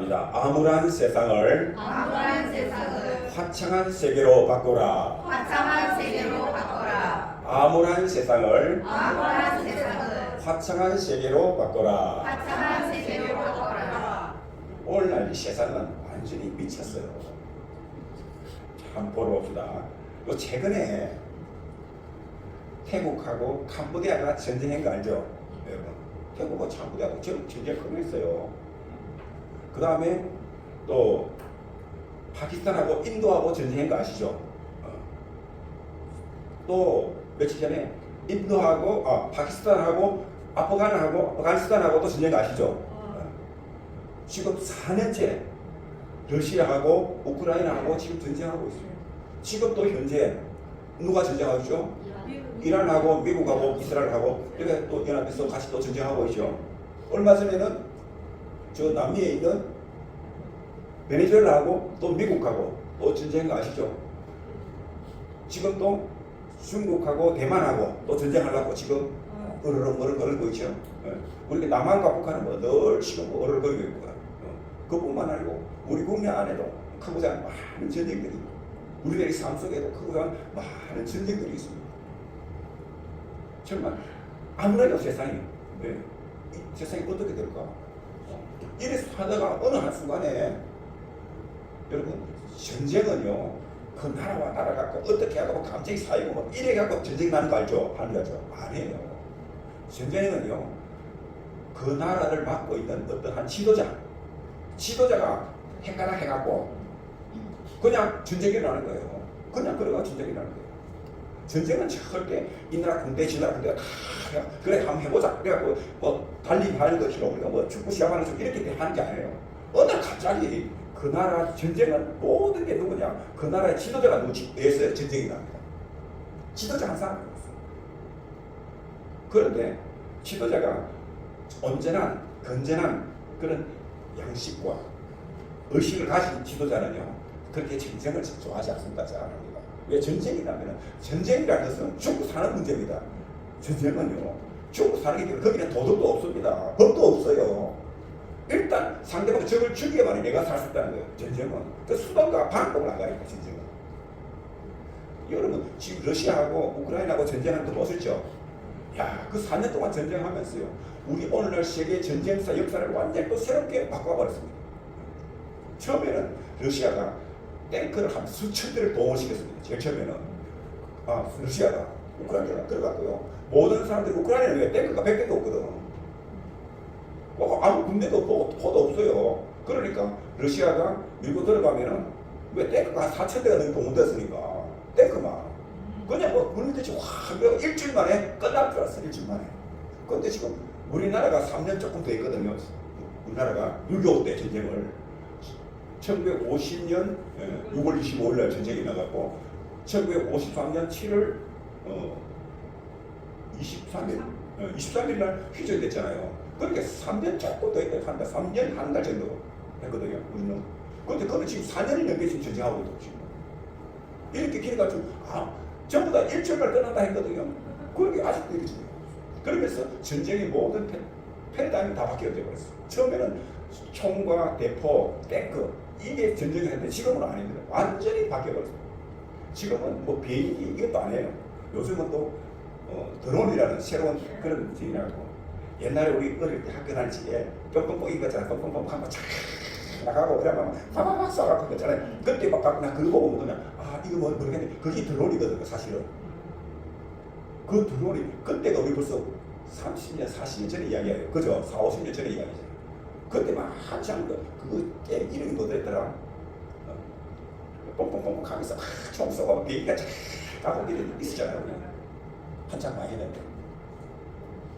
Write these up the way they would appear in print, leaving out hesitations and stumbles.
합니다. 암울한 세상을 암울한 세상을 화창한 세계로 바꿔라. 화창한 세계로 바꿔라. 암울한 세상을 암울한 세상을 화창한 세계로 바꿔라. 화창한 세계로 바꿔라. 오늘날 이 세상은 완전히 미쳤어요. 한번 보러 봅시다. 최근에 태국하고 캄보디아가 전쟁한 거 알죠? 여러분, 태국하고 캄보디아하고 전쟁 크게 했어요. 그 다음에 또 파키스탄하고 인도하고 전쟁한 거 아시죠? 또 며칠 전에 인도하고 파키스탄하고 아프가니스탄하고 또 전쟁 아시죠? 지금 4년째 러시아하고 우크라이나하고 지금 전쟁하고 있어요. 지금 또 현재 누가 전쟁하고 있죠? 이란하고 미국하고 이스라엘하고 이렇게 또 연합해서 같이 또 전쟁하고 있죠. 얼마 전에는 저 남미에 있는 베네수엘라하고 또 미국하고 또 전쟁한 거 아시죠? 지금 또 중국하고 대만하고 또 전쟁하려고 지금 어르렁 거리고 있죠. 우리 남한과 북한은 뭐 늘 지금 어르렁거리고 있고, 그뿐만 아니고 우리 국내 안에도 크고자 많은 전쟁들이, 우리들의 삶 속에도 크고자 많은 전쟁들이 있습니다. 정말 아무래도 세상이 세상이 어떻게 될까? 이래서 하다가 어느 한순간에 여러분, 전쟁은요, 그 나라와 나라 갖고 어떻게 하고 갑자기 사이고 뭐 이래 갖고 전쟁이 나는 거 알죠? 하는 거죠? 아니에요. 전쟁은요, 그 나라를 맡고 있는 어떠한 지도자가 헷갈라 해갖고 그냥 전쟁이 나는 거예요. 그냥 그래가 전쟁이 나는 거예요. 전쟁은 절대 이 나라 군대 저 나라 군대가 다 그래 한번 해보자 그래갖고 뭐 달리하는 것처럼 우리가 뭐 축구 시합하는 것 이렇게 하는 게 아니에요. 어느 날 갑자기 그 나라 전쟁은 모든 게 누구냐? 그 나라의 지도자가 누구에서 전쟁이 납니다. 지도자 한 사람이 없어요. 그런데 지도자가 언제나 건전한 그런 양식과 의식을 가진 지도자는요, 그렇게 전쟁을 좋아하지 않습니다. 잘 압니다. 왜 전쟁이 나면 전쟁이라는 것은 죽고 사는 문제입니다. 전쟁은요, 죽고 사는 게 아니라 거기는 도덕도 없습니다. 법도 없어요. 일단 상대방 적을 죽여야만 내가 살 수 있다는 거예요. 전쟁은 그 수단과 방법을 나가니까 전쟁은. 여러분 지금 러시아하고 우크라이나하고 전쟁하는 거 보셨죠? 야, 그 4년 동안 전쟁하면서요, 우리 오늘날 세계 전쟁사 역사를 완전히 또 새롭게 바꿔버렸습니다. 처음에는 러시아가 탱크를 한 수천 대를 동원시켰습니다. 제일 처음에는 러시아가 우크라이나가 들어갔고요. 모든 사람들이 우크라이나는 왜 탱크가 100대도 없거든. 아무 군대도 없고 포도 없어요. 그러니까 러시아가 밀고 들어가면은 왜 탱크가 한 4,000대가 넘게 동원됐으니까 탱크만 그냥 뭐 군대지 확 일주일 만에 끝날 줄 알았어. 일주일 만에. 그런데 지금 우리나라가 3년 조금 더 있거든요. 우리나라가 6.25 때 전쟁을 1950년 6월 25일 날 전쟁이 나갔고 1953년 7월 23일 날 휴전이 됐잖아요. 그러니까 3년 조금 더 했다. 3년 한 달 정도 했거든요. 우리는. 그런데 그건 지금 4년이 넘게 지금 전쟁하고 있고 지금. 이렇게 길어가지고 전부 다 일주일날 끝난다 했거든요. 그게 아직도 이렇게 지금. 그러면서 전쟁의 모든 패러다임이 다 바뀌어 버렸어. 처음에는 총과 대포, 탱크 이게 전쟁을 했는데 지금은 아닙니다. 완전히 바뀌어 버렸어요. 지금은 뭐 비행기 이것도 아니에요. 요즘은 또 드론이라는 새로운 그런 전쟁이라고. 옛날에 우리 어릴 때 학교 다닐 때 뻥뻥뻥 이거 있잖아. 뻥뻥뻥 한번 착 나가고 그러면 파파팍 쏴갖고 있잖아요. 그때 막 나 그거 보고 그냥 이거 뭐 모르겠는데 그게 드론이거든요. 사실은. 그 드론이 그때가 우리 벌써 30년, 40년 전의 이야기예요. 그죠? 4, 50년 전의 이야기죠. 그때 막 한참 그거 게임 이름이 뭐더랬더라? 뻥뻥뻥 하면서 총 쏘고 비행기가 착 가고 이런 있었잖아요. 한참 많이 했는데.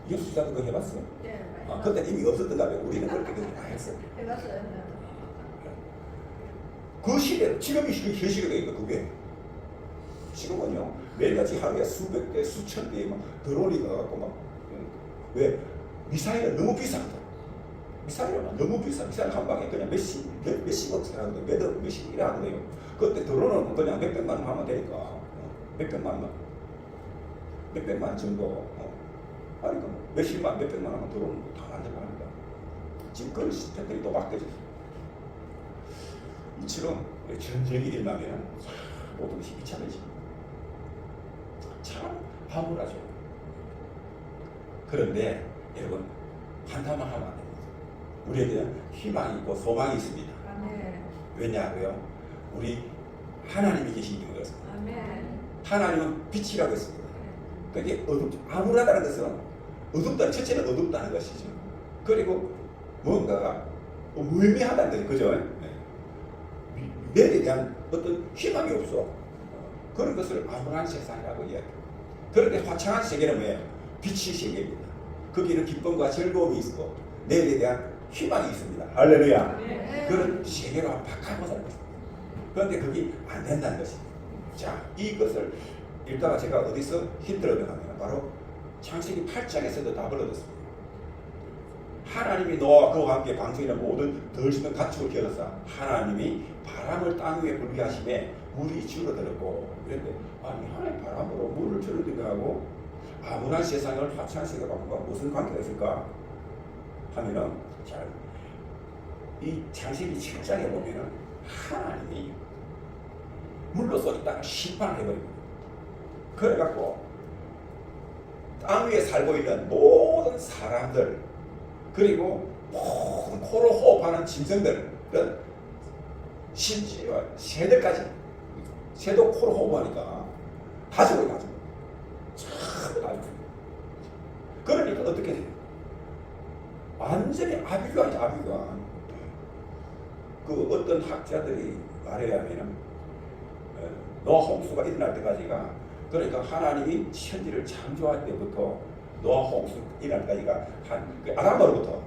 유수자도 그거 해봤어요? 네. 그때 이미 없었던가 봐요. 우리는 그렇게 많이 했어요. 해봤어요. 그 시대, 지금이 현실이니까 그게. 지금은요, 매일같이 하루에 수백 대, 수천 대의 막 드론이 가갖고 막, 왜? 미사일은 너무 비싸다. 미사일은 너무 비싸. 미사일 한 방에 그냥 몇십억씩 하거든요. 몇십 이래 하거든요. 그때 드론은 그냥 몇백만 원 하면 되니까. 몇백만 정도. 그러니까 몇십만, 몇백만 원만 드론은 다 만들어갑니다. 지금 그런 시스템들이 또 바뀌어졌어요. 이처럼 전쟁이 일어나면 모든 것이 비참해집니다. 참 화물하죠. 그런데 여러분 한탄만 하면 안 됩니다. 우리에게는 희망이 있고 소망이 있습니다. 아멘. 왜냐하고요, 우리 하나님이 계시기 때문에 그렇습니다. 아멘. 하나님은 빛이라고 했습니다. 그게 암울하다는 것은 어둡다. 첫째는 어둡다는 것이죠. 그리고 뭔가가 무의미하다는 거죠. 그죠? 네. 미래에 대한 어떤 희망이 없어. 그런 것을 암울한 세상이라고 이야기해요. 그런데 화창한 세계는 뭐예요? 빛의 세계입니다. 거기는 기쁨과 즐거움이 있고 내일에 대한 희망이 있습니다. 할렐루야. 네. 그런 세계로 바꿔보자는 것입니다. 그런데 그게 안 된다는 것입니다. 자, 이것을 읽다가 제가 어디서 힌트를 얻어가면 바로 창세기 8장에서도 답을 얻었습니다. 하나님이 노아와 그와 함께 방주에 있는 모든 덜수는 가축을 기어서 하나님이 바람을 땅 위에 불게 하심에 물이 줄어들었고, 그런데 아니 하나님 바람으로 물을 줄어들게 하고 암울한 세상을 화창한 세계가 무슨 관계가 있을까 하면은, 자, 이 창세기 7장에 보면은 하나님이 물로써 이 땅을 심판해버립니다. 그래갖고 땅 위에 살고 있는 모든 사람들, 그리고 모든 코로 호흡하는 짐승들, 심지어 새들까지, 새도 코로 호흡하니까 다 죽어요. 다 죽어요. 참 다 죽어요. 그러니까 어떻게 돼요? 완전히 아비규환이죠. 아비규환. 그 어떤 학자들이 말하자면은 노아 홍수가 일어날 때까지가, 그러니까 하나님이 천지를 창조할 때부터 노아 홍수 일어날 때까지가 한 아담으로부터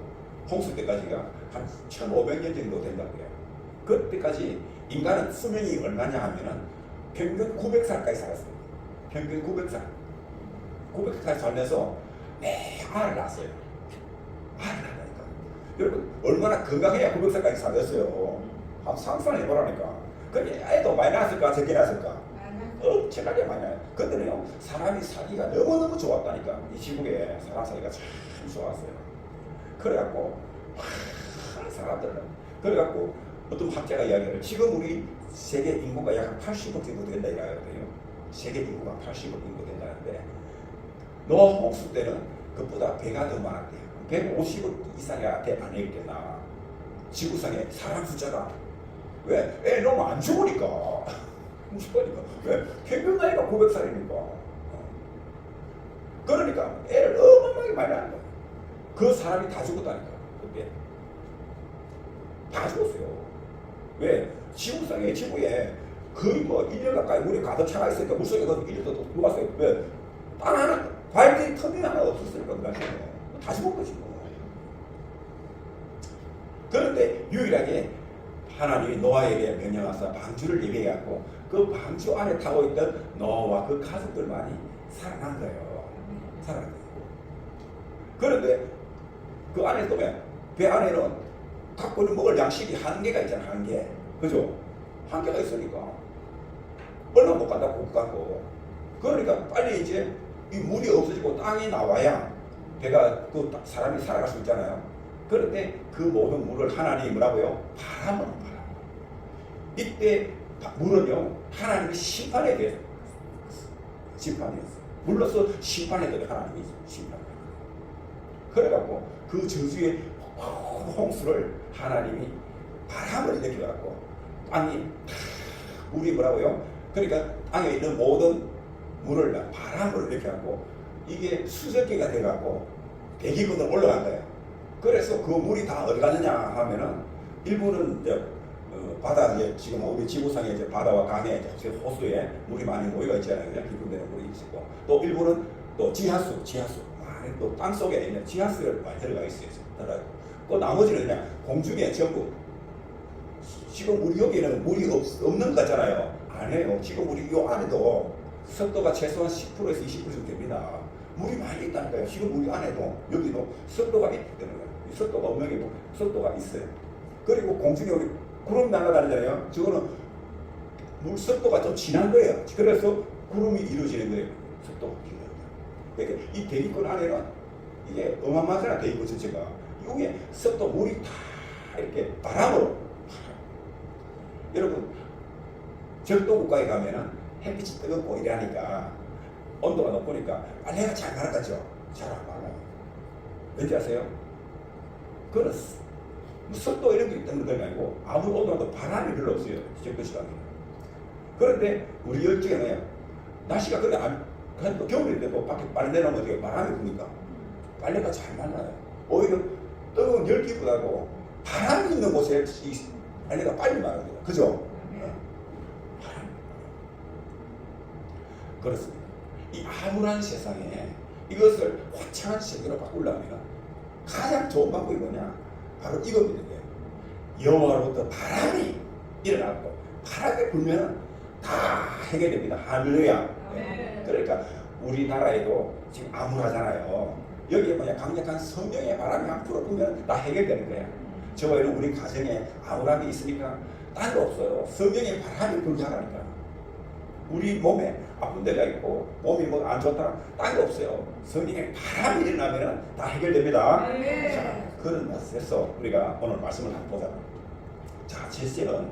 홍수 때까지가 한 1500년 정도 된다고요. 그때까지 인간은 수명이 얼마냐 하면은 평균 900살까지 살았어요. 평균 900살. 900살 살면서 알을 낳았어요. 알을 낳으니까 여러분 얼마나 건강해야 900살까지 살았어요. 한번 상상해보라니까. 그게 애도 많이 낳았을까 적게 낳았을까? 엄청나게 많이 낳아요. 그때는요 사람이 살기가 너무너무 좋았다니까. 이 지구에 사람 살기가 참 좋았어요. 그래갖고 많은 사람들은, 그래갖고 어떤 학자가 이야기를, 지금 우리 세계 인구가 약 80억 정도 된다 이야기하거든요. 세계 인구가 80억 정도 된다는데 노아 홍수 때는 그보다 배가 더 많았대요. 150억 이상이 안 했겠나. 지구상에 사람 숫자가. 왜? 애 너무 안 죽으니까. 왜? 평균 나이가 900살이니까. 그러니까 애를 어마어마하게 많이 낳는 거야. 그 사람이 다 죽었다니까. 그때 다 죽었어요. 왜? 지구상에, 지구에 거의 뭐 1년 가까이 물이 가득 차가 있으니까 물속에 그 1년도 녹았어요. 왜? 땅 하나, 발길 틈이 하나 없었으니까 그 당시에 다 죽은 거지 뭐. 그런데 유일하게 하나님이 노아에게 명령하사 방주를 예배해갖고 그 방주 안에 타고 있던 노아와 그 가족들만이 살아난 거예요. 살아난 거예요. 그런데 그 안에 또 뭐야? 배 안에는 갖고 있는 먹을 양식이 한계가 있잖아. 한계. 그죠? 한계가 있으니까 얼마 못 간다고 못 갖고. 그러니까 빨리 이제 이 물이 없어지고 땅이 나와야 배가 그 사람이 살아갈 수 있잖아요. 그런데 그 모든 물을 하나님이 뭐라고요? 바람으로 바람. 이때 물은요 하나님의 심판에 대해서 심판이었어요. 물로서 심판에 대해 하나님이 심판을. 그래갖고 그 저주의 홍수를 하나님이 바람을 일으켜갖고 땅이 물이 뭐라고요? 그러니까 땅에 있는 모든 물을 바람을 일으켜갖고 이게 수증기가 돼갖고 대기근으로 올라간 거예요. 그래서 그 물이 다 어디 갔느냐 하면은 일부는 이제 바다, 이제 지금 우리 지구상에 이제 바다와 강에 이제 호수에 물이 많이 모여가 있잖아요. 그냥 깊은 데는 물이 있고, 또 일부는 또 지하수 많이 또 땅 속에 있는 지하수를 많이 들어가 있어요. 그 나머지는 그냥 공중에 전부. 지금 우리 여기는 물이 없는 것 같잖아요. 아니에요. 지금 우리 요 안에도 습도가 최소한 10%에서 20% 정도 됩니다. 물이 많이 있다니까요. 지금 우리 안에도 여기도 습도가 있기 때문에. 습도가 없는 게 습도가 있어요. 그리고 공중에 우리 구름 날아다니잖아요. 저거는 물 습도가 좀 진한 거예요. 그래서 구름이 이루어지는 거예요. 습도가 길어요. 그러니까 이 대기권 안에는 이게 어마어마하잖아. 대기권 전체가. 여기에 습도 물이 다 이렇게 바람으로. 여러분 적도 국가에 가면은 햇빛이 뜨겁고 이러니까 온도가 높으니까 빨래가 잘 말아가죠. 잘 안 말아요. 왠지 아세요? 그거는 뭐 습도 이런 게 때문에 그런 게 아니고 아무리 온도라도 바람이 별로 없어요. 적도 시간에는. 그런데 우리 열중에는 날씨가 그래 또 겨울인데도 밖에 빨래 내놓으면 어떻게 바람이 부니까 빨래가 잘 말라요. 오히려 뜨거운 열기보다도 바람이 있는 곳에 이 빨래가 빨리 말아요. 그죠? 바람. 그렇습니다. 이 암울한 세상에 이것을 화창한 세계로 바꾸려면 가장 좋은 방법이 뭐냐? 바로 이겁니다. 여호와로부터 바람이 일어나고 바람이 불면 다 해결됩니다. 할렐루야. 그러니까 우리나라에도 지금 암울하잖아요. 여기에 뭐냐? 강력한 성령의 바람이 앞으로 불면 다 해결되는 거야. 저번에는 우리 가정에 암울함이 있으니까 딴 거 없어요. 성령의 바람이 불게 하라니까. 우리 몸에 아픈 데가 있고 몸이 뭐 안 좋다 딴 거 없어요. 성령의 바람이 일어나면 다 해결됩니다. 자, 그런 맛에서 우리가 오늘 말씀을 한번 보자. 자, 첫째는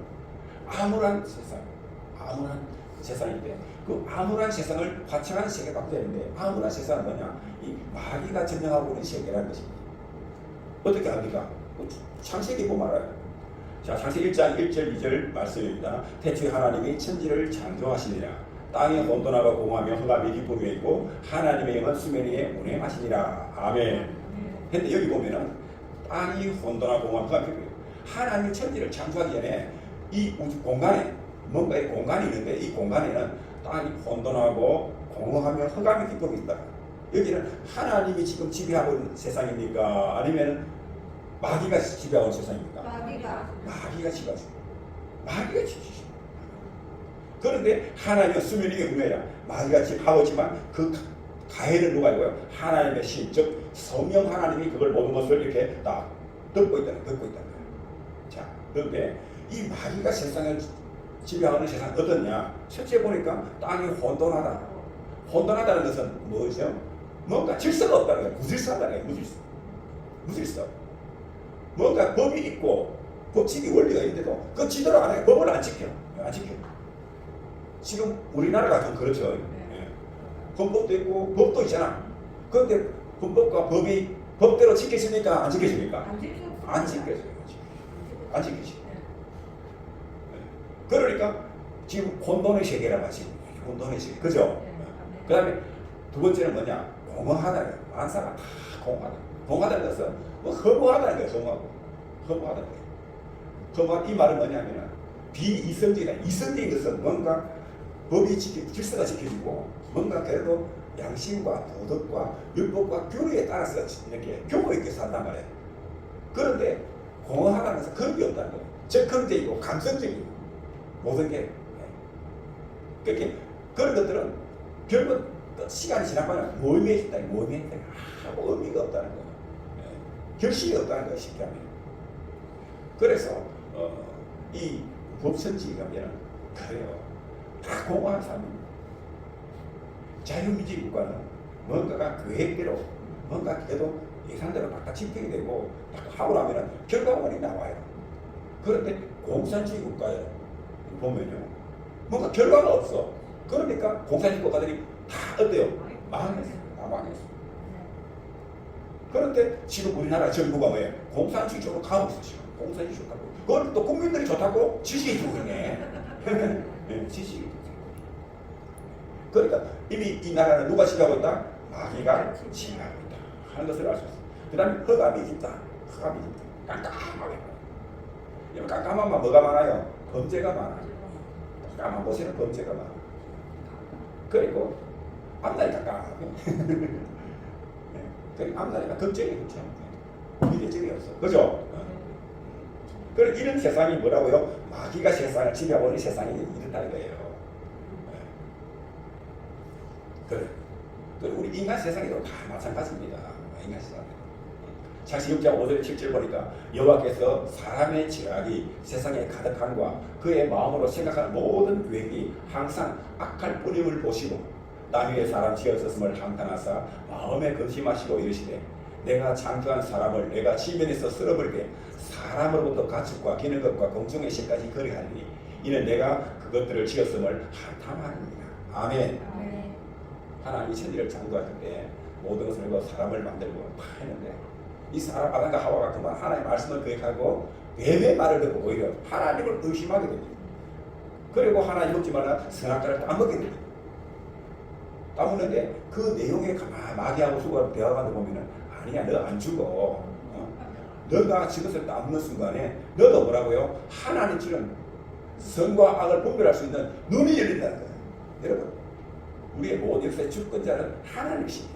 암울한 세상인데 그 암울한 세상을 화창한 세계로 바꿔야 되는데 암울한 세상은 뭐냐? 이 마귀가 점령하고 있는 세계라는 것입니다. 어떻게 합니까? 창세기 보면 알아요. 자, 창세기 1장 1절 2절 말씀입니다. 태초에 하나님이 천지를 창조하시니라. 땅이 혼돈하고 공허하며 흑암이 기쁨이 있고 하나님의 영은 수면 위에 운행하시니라. 아멘. 근데 여기 보면은 땅이 혼돈하고 공허하고 흑암이 기쁨이 있고 하나님이 천지를 창조하기 전에 이 우주 공간에 뭔가의 공간이 있는데 이 공간에는 땅이 혼돈하고 공허하며 흑암이 기쁨이 있다. 여기는 하나님이 지금 지배하고 있는 세상입니까? 아니면 마귀가 지배하고 있는 세상입니까? 마귀가 지배하죠. 마귀가 지배하죠. 그런데 하나님은 수면 위에 운행이라 마귀가 지배하고 있지만 그 가해를 누가 이고요? 하나님의 신, 즉 성령 하나님이 그걸 모든 것을 이렇게 다 듣고 있다는 거예요. 자, 그런데 이 마귀가 세상을 지배하는 세상은 어떻냐? 첫째 보니까 땅이 혼돈하다. 혼돈하다는 것은 뭐죠? 뭔가 질서가 없다는 거예요. 무질서하다는 거예요. 무질서. 뭔가 법이 있고 법칙이 원리가 있는데도 그 지대로 안 해요. 법을 안 지켜. 지금 우리나라가 좀 그렇죠. 헌법도 있고 법도 있잖아. 그런데 헌법과 법이 법대로 지켜집니까? 안 지켜집니까? 안 지켜져요. 안 지켜져. 그러니까 지금 혼돈의 세계라고 하지. 혼돈의 세계. 그죠? 그 다음에 두 번째는 뭐냐? 공허하다는 거예요. 만사가 다 공허하다. 공허하다는 것은 뭐 허무하다는 거예요. 허무하다는 거예요. 허무한 이 말은 뭐냐면 비이성적이다. 이성적인 것은 뭔가 법이 질서가 지켜지고 뭔가 그래도 양심과 도덕과 율법과 교리에 따라서 이렇게 교모 있게 산단 말이에요. 그런데 공허하다는 것은 그런 게 없다는 거예요. 적극적이고 감성적이고 모든 게 그렇게 그런 것들은 결국 시간이 지나면 모임에 아무 의미가 없다는 거예요. 결실이 없다는 거예요. 쉽게 하면. 그래서 이 법선지에 가면 그래요. 다 공허한 삶입니다. 자유민주주의 국가는 뭔가가 계획대로 뭔가 그래도 예상대로 딱 집행이 되고 딱 하고 나면 결과물이 나와요. 그런데 공산주의 국가에 보면요. 뭔가 결과가 없어. 그러니까 공산주의 국가들이 다 어때요? 망했어요. 다 망했어요. 그런데 지금 우리나라 정부가 뭐예요? 공산주의 쪽으로 가고 있어. 지금 공산주의 쪽으로 가고. 그걸 또 국민들이 좋다고 지식이 주고 그러네. 지식이. 그러니까 이미 이 나라는 누가 지배하고 있다? 마귀가 지배하고 있다 하는 것을 알 수 있어요. 그 다음에 흑암이 있다. 깜깜하게. 이런 깜깜함만 뭐가 많아요? 범죄가 많아요. 까만 곳에는 범죄가 많아요. 그리고 앞날이 깜깜하고 앞날이가 걱정이 없죠. 미래적이 없어. 그죠? 그럼 이런 세상이 뭐라고요? 마귀가 세상을 지배하고 있는 세상이 이렇다는 거예요. 그래. 우리 인간 세상에도 다 마찬가지입니다. 인간 세상. 창세기 6장 5절 7절 보니까 여호와께서 사람의 지각이 세상에 가득함과 그의 마음으로 생각하는 모든 계획이 항상 악할 뿐임을 보시고 땅 위에 사람 지었었음을 감탄하사 마음에 근심하시고 이르시되 내가 창조한 사람을 내가 지면에서 쓸어버리게 사람으로부터 가축과 기는 것과 공중의 새까지 거리하리니 이는 내가 그것들을 지었음을 한탄합니다. 아멘. 아멘. 하나님이 천지를 창조하실 때 모든 것을 이루고 사람을 만들고 다 했는데 이 사람 아담과 하와가 그만 하나님의 말씀을 거역하고 뱀의 말을 듣고 오히려 하나님을 의심하게 됩니다. 그리고 하나님 먹지 말라 선악과를 따먹게 됩니다. 따먹는데 그 내용에 마귀하고 수고하고 대화가 보면은 아니야 너 안 죽어. 너가 저것을 따먹는 순간에 너도 뭐라고요? 하나님 지은 선과 악을 분별할 수 있는 눈이 열린다는 거예요. 여러분 우리의 모든 역사의 주권자는 하나님이십니다.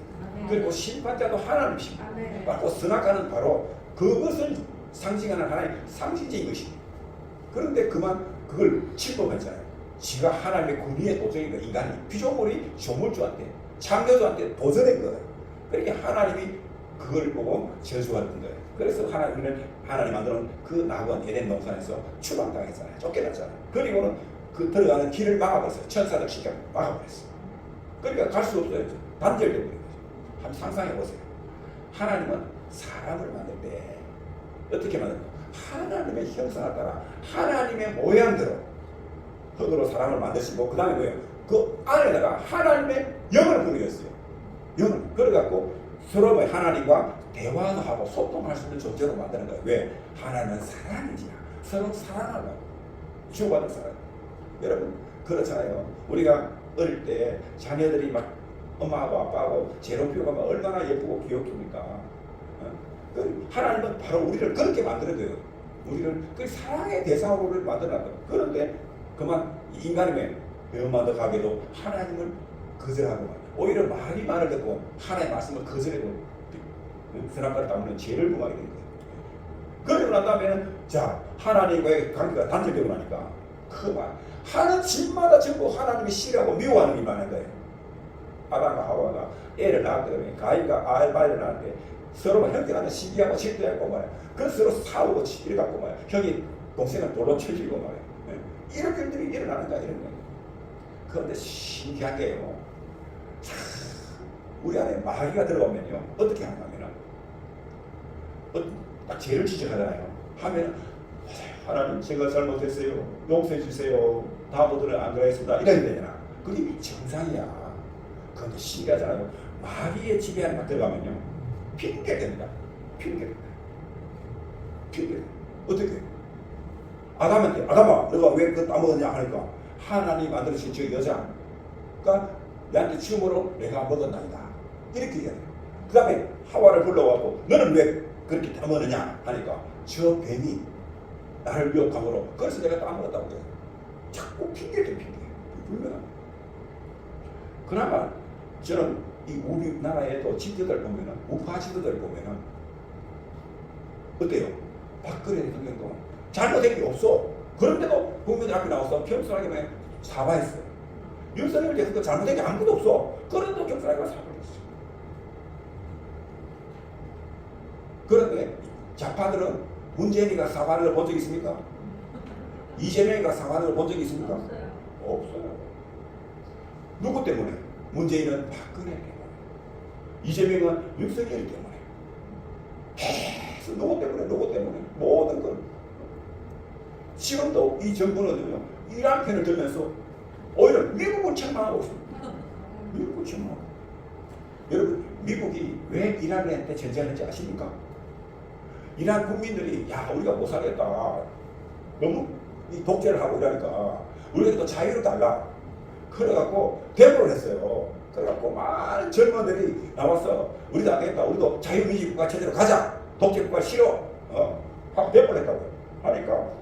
그리고 심판자도 하나님이십니다. 바로 선악과는 바로 그것을 상징하는 하나님의 상징적인 것입니다. 그런데 그만 그걸 침범했잖아요. 지가 하나님의 권위에 도적인 거 인간이 피조물이 조물주한테 창조주한테 도전한 거예요. 그러니까 하나님이 그걸 보고 저주했던 거예요. 그래서 하나님 만드는 그 낙원 에덴 동산에서 추방당했잖아요. 쫓겨났잖아요. 그리고는 그 들어가는 길을 막아버렸어요. 천사들 시켜 막아버렸어요. 그러니까 갈 수 없어요. 단절되고 있는 거죠. 한번 상상해 보세요. 하나님은 사람을 만들 때 어떻게 만들까? 하나님의 형상을 따라 하나님의 모양대로 흙으로 사람을 만드시고 그 다음에 뭐예요? 그 안에다가 하나님의 영을 부여했어요. 영을. 그래갖고 서로 하나님과 대화도 하고 소통할 수 있는 존재로 만드는 거예요. 왜? 하나님은 사랑이지요. 서로 사랑하고 주고받는 사랑. 여러분 그렇잖아요. 우리가 어릴 때 자녀들이 막 엄마하고 아빠하고 재롱피우가 막 얼마나 예쁘고 귀엽습니까? 하나님은 바로 우리를 그렇게 만드는 거예요. 우리를 그 사랑의 대상으로 만들어놨다. 그런데 그만 인간의 배움만 더 가게도 하나님을 거절하고 오히려 마귀 말을 듣고 하나님의 말씀을 거절하고 선악과를 따먹는 죄를 범하게 된 거예요. 그러고 난 다음에는 자 하나님과의 관계가 단절되고 나니까 그 말 하는 집마다 전부 하나님이 싫어하고 미워하는 일이 많은 거예요. 아담과 하와가 애를 낳았거든요. 가인과 아벨을 낳았는데 서로 형제간에 시기하고 질투하고 말이야. 그래서 서로 싸우고 이래갖고 말이야. 형이 동생을 돌로 쳐주고 말이야. 이런 일들이 일어나는가 이런 거예요. 그런데 신기한 게요. 우리 안에 마귀가 들어오면요 어떻게 하냐면은 딱 죄를 지적하잖아요. 하면 하나님 제가 잘못했어요. 용서해 주세요. 다음부터는 안 그러겠습니다. 이래야 되잖아. 그게 정상이야. 그런데 신기하잖아요. 마귀의 지배하는 막 들어가면요 핑계됩니다. 핑계됩니다. 핑계. 어떻게? 아담한테 아담아 너가 왜 그거 따먹었냐 하니까 하나님 만들어주신 저 여자가 내한테 처음으로 내가 먹었나이다. 이렇게 얘기해요. 그 다음에 하와를 불러와서 너는 왜 그렇게 따먹느냐 하니까 저 뱀이 나를 유혹함으로 그래서 내가 따먹었다고 해요. 자꾸 핑계대 핑계. 불명합니다. 그나마 저는 이 우리나라에도 집들을 보면은 우파 집들을 보면은 어때요? 박근혜 대통령도 잘못된 게 없어. 그런데도 국민들 앞에 나와서 겸손하게 사과했어요. 윤석열 대통령도 잘못된 게 아무것도 없어. 그런데도 겸손하게 사과했어요. 그런데 좌파들은 문재인이가 사과를 본 적이 있습니까? 이재명이가 사과를 본 적이 있습니까? 없어요. 누구 때문에? 문재인은 박근혜 때문에, 이재명은 윤석열 때문에. 계속 누구 때문에 모든 걸. 지금도 이 정부는요 이란 편을 들면서 오히려 미국을 책망하고 있습니다. 미국을 책망하고. 여러분 미국이 왜 이란한테 전쟁했는지 아십니까? 이란 국민들이 야 우리가 못 살겠다. 너무 이 독재를 하고 이러니까 우리가 또 자유를 달라. 그래갖고 데모를 했어요. 그래갖고 많은 젊은들이 나와서 우리도 안 되겠다. 우리도 자유민주국가 체제로 가자. 독재국가 싫어. 하고 데모를 했다고 하니까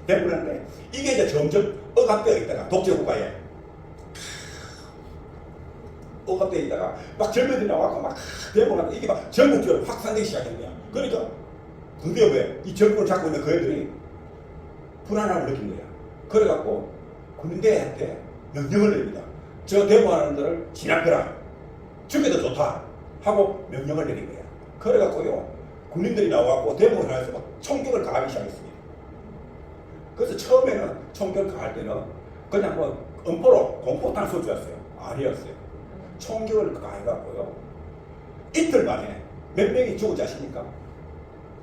데모를 했는데 이게 이제 점점 억압되어 있다가 독재국가에 억압되어 있다가 막 젊은이들이 나와서 막 데모를 하고 이게 막 전국적으로 확산되기 시작한 거야. 그러니까 드디어 왜 이 정권을 잡고 있는 그 애들이 불안함을 느낀 거야. 그래갖고 군대한테 명령을 내립니다. 저 데모하는 들을 진압해라. 죽여도 좋다. 하고 명령을 내린 거야. 그래갖고요 군인들이 나와갖고 데모를 해서 막 총격을 가하기 시작했습니다. 그래서 처음에는 총격 가할 때는 그냥 뭐 엄포로 공포탄 쏘주였어요. 아니었어요. 총격을 가해갖고요. 이틀 만에 몇 명이 죽었지 아십니까?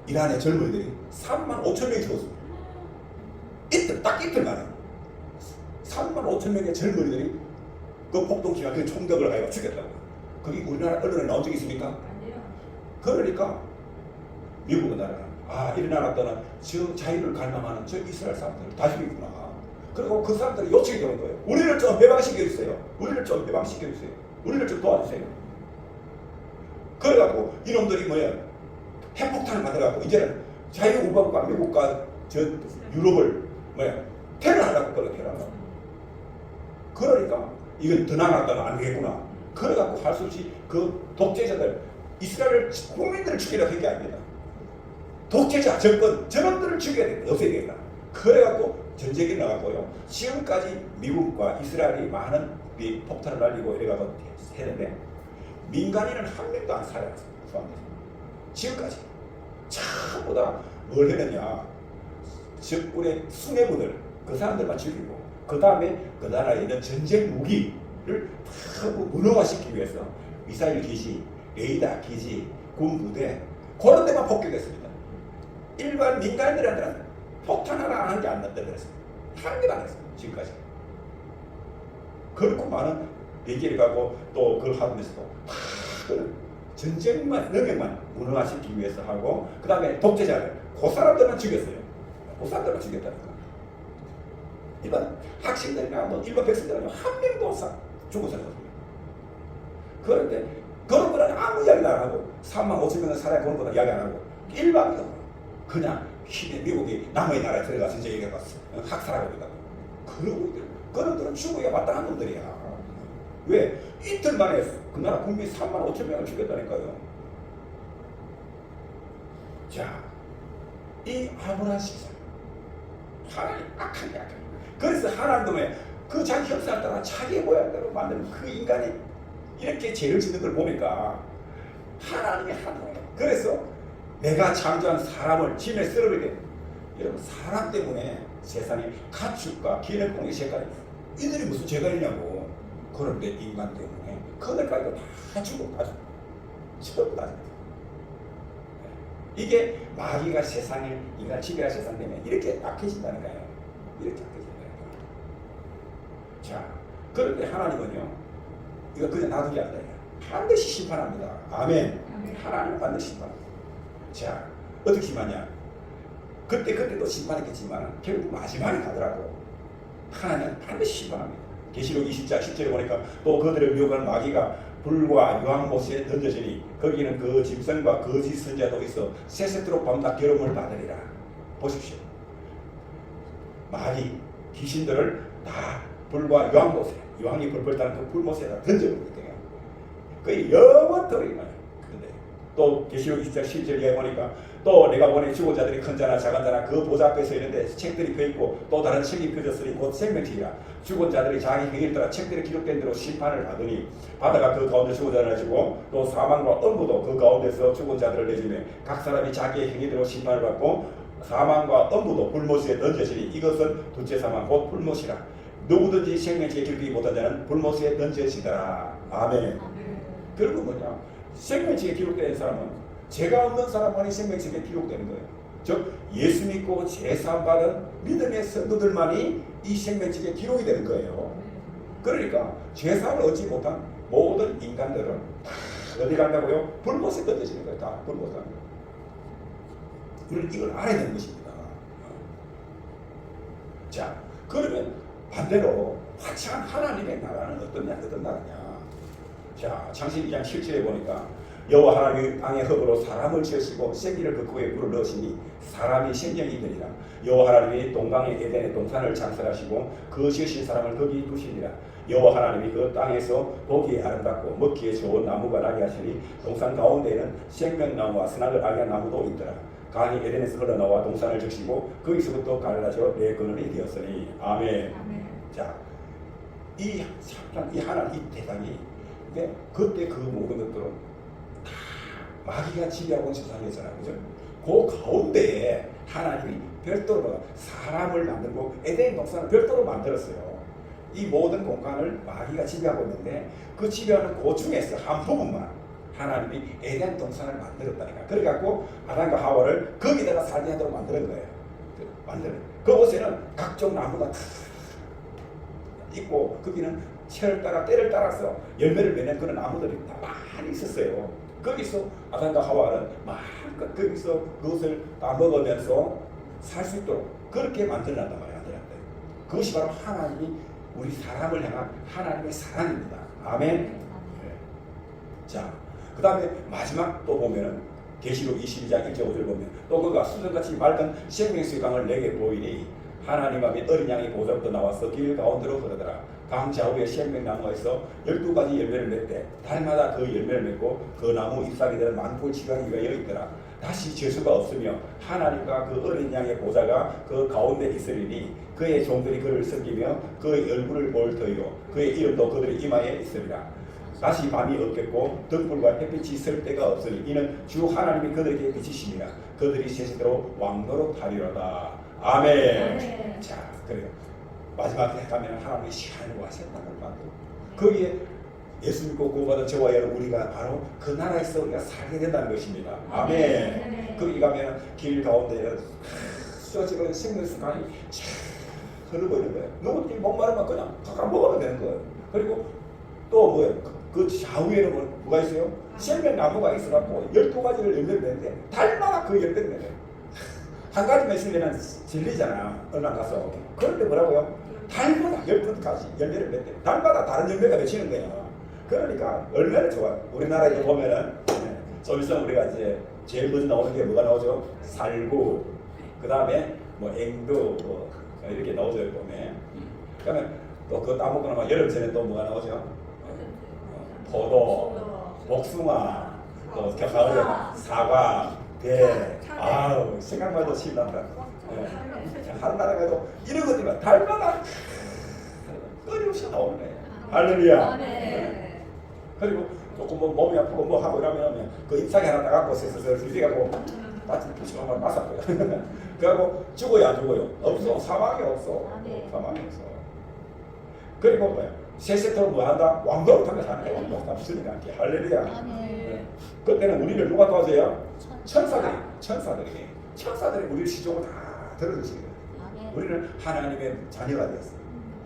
이란의 젊은이들이 3만 5천 명이 죽었습니다. 딱 이틀 만에 3만 5천 명의 젊은이들이 그 폭동기간 그 총격을 가해가 죽였다고. 그게 우리나라 언론에 나온 적이 있습니까? 아니요. 그러니까 미국은 나라는 이런 나라 또는 저 자유를 갈망하는 저 이스라엘 사람들을 다 죽이구나. 그리고 그 사람들이 요청이 되는 거예요. 우리를 좀 해방시켜주세요. 우리를 좀 해방시켜주세요. 우리를 좀 도와주세요. 그래갖고 이놈들이 뭐야 핵폭탄을 만들어갖고 이제는 자유우방과 미국과 저 유럽을 뭐야 테러하려고 그래 테러하려고. 그러니까 이건 더 나아가다가 안 되겠구나. 그래갖고 할 수 없이 그 독재자들 이스라엘 국민들을 죽이려고 한 게 아닙니다. 독재자 정권 저놈들을 죽여야 된다. 없애야 된다. 그래갖고 전쟁이 나갔고요. 지금까지 미국과 이스라엘이 많은 폭탄을 날리고 이래가고 했는데 민간인은 한 명도 안 살아났어요. 지금까지 전부 다 뭘 했느냐. 적군의 수뇌부들 그 사람들만 죽이고 그 다음에 그 나라에 있는 전쟁 무기를 다 무능화시키기 위해서 미사일 기지, 레이더 기지, 군 부대 그런 데만 폭격했습니다. 일반 민간인들한테는 폭탄 하나 한 개 안 났다 그랬어요. 한 개도 안 했어요. 지금까지. 그렇고 많은 얘기를 가고 또 그걸 하면서도 다 전쟁만 능력만 무능화시키기 위해서 하고 그 다음에 독재자들 그 사람들만 죽였어요. 그 사람들만 죽였다니까. 일반 학생들이나 뭐 일반 백성들은 한 명도 죽은 사람이 없어요. 그런데 그런 거는 아무 이야기 안 하고 3만 5천 명은 살아 그런 거는 이야기 안 하고 일반적으로 그냥 미국이 남의 나라에 들어가서 이제 얘기해봤어. 학살하고 있다고. 그러고 그런들은 죽어야 마땅한 놈들이야. 왜? 이틀 만에 그 나라 국민 3만 5천 명을 죽였다니까요. 자, 이 아브라함 식사 하나님 악한 게 악한 거예요. 그래서 하나님의 그 자기 형상을 따라 자기의 모양대로 만든 그 인간이 이렇게 죄를 짓는 걸 보니까 하나님이 하는 거예요. 그래서 내가 창조한 사람을 짐에 쓸어버리게. 여러분 사람 때문에 세상에 가축과 기름공의 죄가 있어요. 이들이 무슨 죄가 있냐고. 그런데 인간 때문에 그들까지도 다 죽어. 전부 다 죽어. 이게 마귀가 세상에 인간 지배가 세상 때문에 이렇게 악해진다니까요. 이렇게 악해진다니까요. 자, 그런데 하나님은요 이거 그냥 놔두지 않아요. 반드시 심판합니다. 아멘. 하나님은 반드시 심판합니다. 자, 어떻게 심하냐? 그때도 심판했겠지만 결국 마지막에 가더라고. 하나님은 반드시 심판합니다. 계시록 20장 10절에 보니까 또 그들을 미혹하는 마귀가 불과 유황못에 던져지니 거기는 그 짐승과 거짓 선자도 있어 세세토록 밤낮 괴로움을 받으리라. 보십시오. 마귀 귀신들을 다 불과 유황못에 유황이 불불 타는 그 불못에다 던져버리거든요. 거의 영원토록 이거예요. 그런데 또 계시록 20장 10절에 보니까 또 내가 보낸 죽은 자들이 큰 자나 작은 자나 그 보좌 앞에 서 있는데 책들이 펴있고 또 다른 책이 펴졌으니 곧 생명책이라. 죽은 자들이 자기 행위를 따라 책들에 기록된 대로 심판을 받으니 바다가 그 가운데 죽은 자를 내주고 또 사망과 엄부도 그 가운데서 죽은 자들을 내주며 각 사람이 자기의 행위대로 심판을 받고 사망과 엄부도 불못에 던져지니 이것은 둘째 사망 곧 불못이라. 누구든지 생명책에 기록되지 못한 자는 불못에 던져지더라. 아멘. 결국 뭐냐? 생명책에 기록된 사람은 죄가 없는 사람만이 생명책에 기록되는 거예요. 즉 예수 믿고 제사함 받은 믿음의 성도들만이 이 생명책에 기록이 되는 거예요. 그러니까 제사함을 얻지 못한 모든 인간들은 다 어디 간다고요? 불못에 던져지는 거예요. 다 불못에 간다. 우리는 이걸 알아야 되는 것입니다. 자, 그러면 반대로 화창한 하나님의 나라는 어떤 나라냐? 자, 창세기 2장 7절에 보니까 여호와 하나님이 땅의 흙으로 사람을 지으시고 생기를 그 코에 불을 넣으시니 사람이 생명이 되리라. 여호와 하나님이 동방의 에덴의 동산을 창설하시고 그 지으신 사람을 거기 두시니라. 여호와 하나님이 그 땅에서 보기에 아름답고 먹기에 좋은 나무가 나게 하시니 동산 가운데에는 생명나무와 선악을 알게 한 나무도 있더라. 강이 에덴에서 흘러나와 동산을 적시고 거기서부터 갈라져 내 근원이 되었으니 아멘. 자, 이 하나님 이 대상이 근데 그때 그 모든 것들은 마귀가 지배하고 있는 세상이었잖아요. 그죠? 그 가운데에 하나님이 별도로 사람을 만들고 에덴 동산을 별도로 만들었어요. 이 모든 공간을 마귀가 지배하고 있는데 그 지배하는 그 중에서 한 부분만 하나님이 에덴 동산을 만들었다니까. 그래갖고 아담과 하와를 거기다가 살게 하도록 만드는 거예요. 그곳에는 각종 나무가 다 있고 거기는 철을 따라 때를 따라서 열매를 맺는 그런 나무들이 다 많이 있었어요. 거기서 아담과 하와는 마음껏 거기서 그것을 따먹으면서 살 수 있도록 그렇게 만들어놨단 말이에요. 그것이 바로 하나님이 우리 사람을 향한 하나님의 사랑입니다. 아멘. 네. 자, 그 다음에 마지막 또 보면은 계시록 22장 1절 5절 보면 또 그가 수정같이 맑은 생명수의 강을 내게 보이니 하나님 앞에 어린 양이 보좌부터 나와서 길 가운데로 흐르더라. 강 좌우에 생명나무에서 12가지 열매를 맺되 달마다 그 열매를 맺고 그 나무 잎사귀 되는 만골 지강이 되어 있더라. 다시 재수가 없으며 하나님과 그 어린 양의 보좌가 그 가운데 있으리니 그의 종들이 그를 섬기며 그의 얼굴을 볼 터이요 그의 이름도 그들의 이마에 있으리라. 다시 밤이 없겠고 등불과 햇빛이 있을 때가 없으니 이는 주 하나님이 그들에게 비치시니라. 그들이 세세대로 왕노릇 하리로다. 아멘. 자, 그래요. 마지막에 가면 하나님이 시간과 세상을 만들고 거기에 예수 믿고 구원받은 저와 여러분 우리가 바로 그 나라에서 우리가 살게 된다는 것입니다. 아멘. 거기 가면 길 가운데 쏟아지는 생명수강이 흐르고 있는 거예요. 누구든지 목마르면 그냥 가까 먹으면 되는 거예요. 그리고 또 뭐예요? 그 좌우에는 뭐가 있어요? 생명나무가 있어갖고 12가지를 열매를 맺는데 달마다 그 열매를 맺어요. 한 가지만 있으면 질리잖아. 얼마 가서. 그런데 뭐라고요? 달마다 12가지 열매를 맺대. 달마다 다른 열매가 맺히는 거예요. 그러니까 얼마나 좋아. 우리나라에도 보면은 좀 있으면 우리가 이제 제일 먼저 나오는 게 뭐가 나오죠? 살구, 그 다음에 뭐 앵두, 뭐 이렇게 나오죠. 이렇게 보면. 그러면 또 그거 따먹고 나면 여름 전에 또 뭐가 나오죠? 포도, 복숭아, 또 가을에 사과, 배. 아우 생각만 해도 신난다. 하루나라가도 이런 것들만 달마다 끊임없이 나오는 거예요. 할렐루야. 그리고 조금 뭐 몸이 아프고 뭐 하고 이러면 그 잎사귀 하나 따갖고 슬슬 이래갖고 마치 부시만 맞았고요. 그리고 죽어요 안 죽어요? 없어. 사망이 없어. 사망이 없어. 그리고 뭐야? 세세토로 뭐 한다? 왕도를 타며 사는 거야. 왕도를 타며 쓰니까 할렐루야. 그때는 우리를 누가 도와줘요? 천사들이 우리 시종을 다 들어주시는 거예요. 우리는 하나님의 자녀가 되었어요.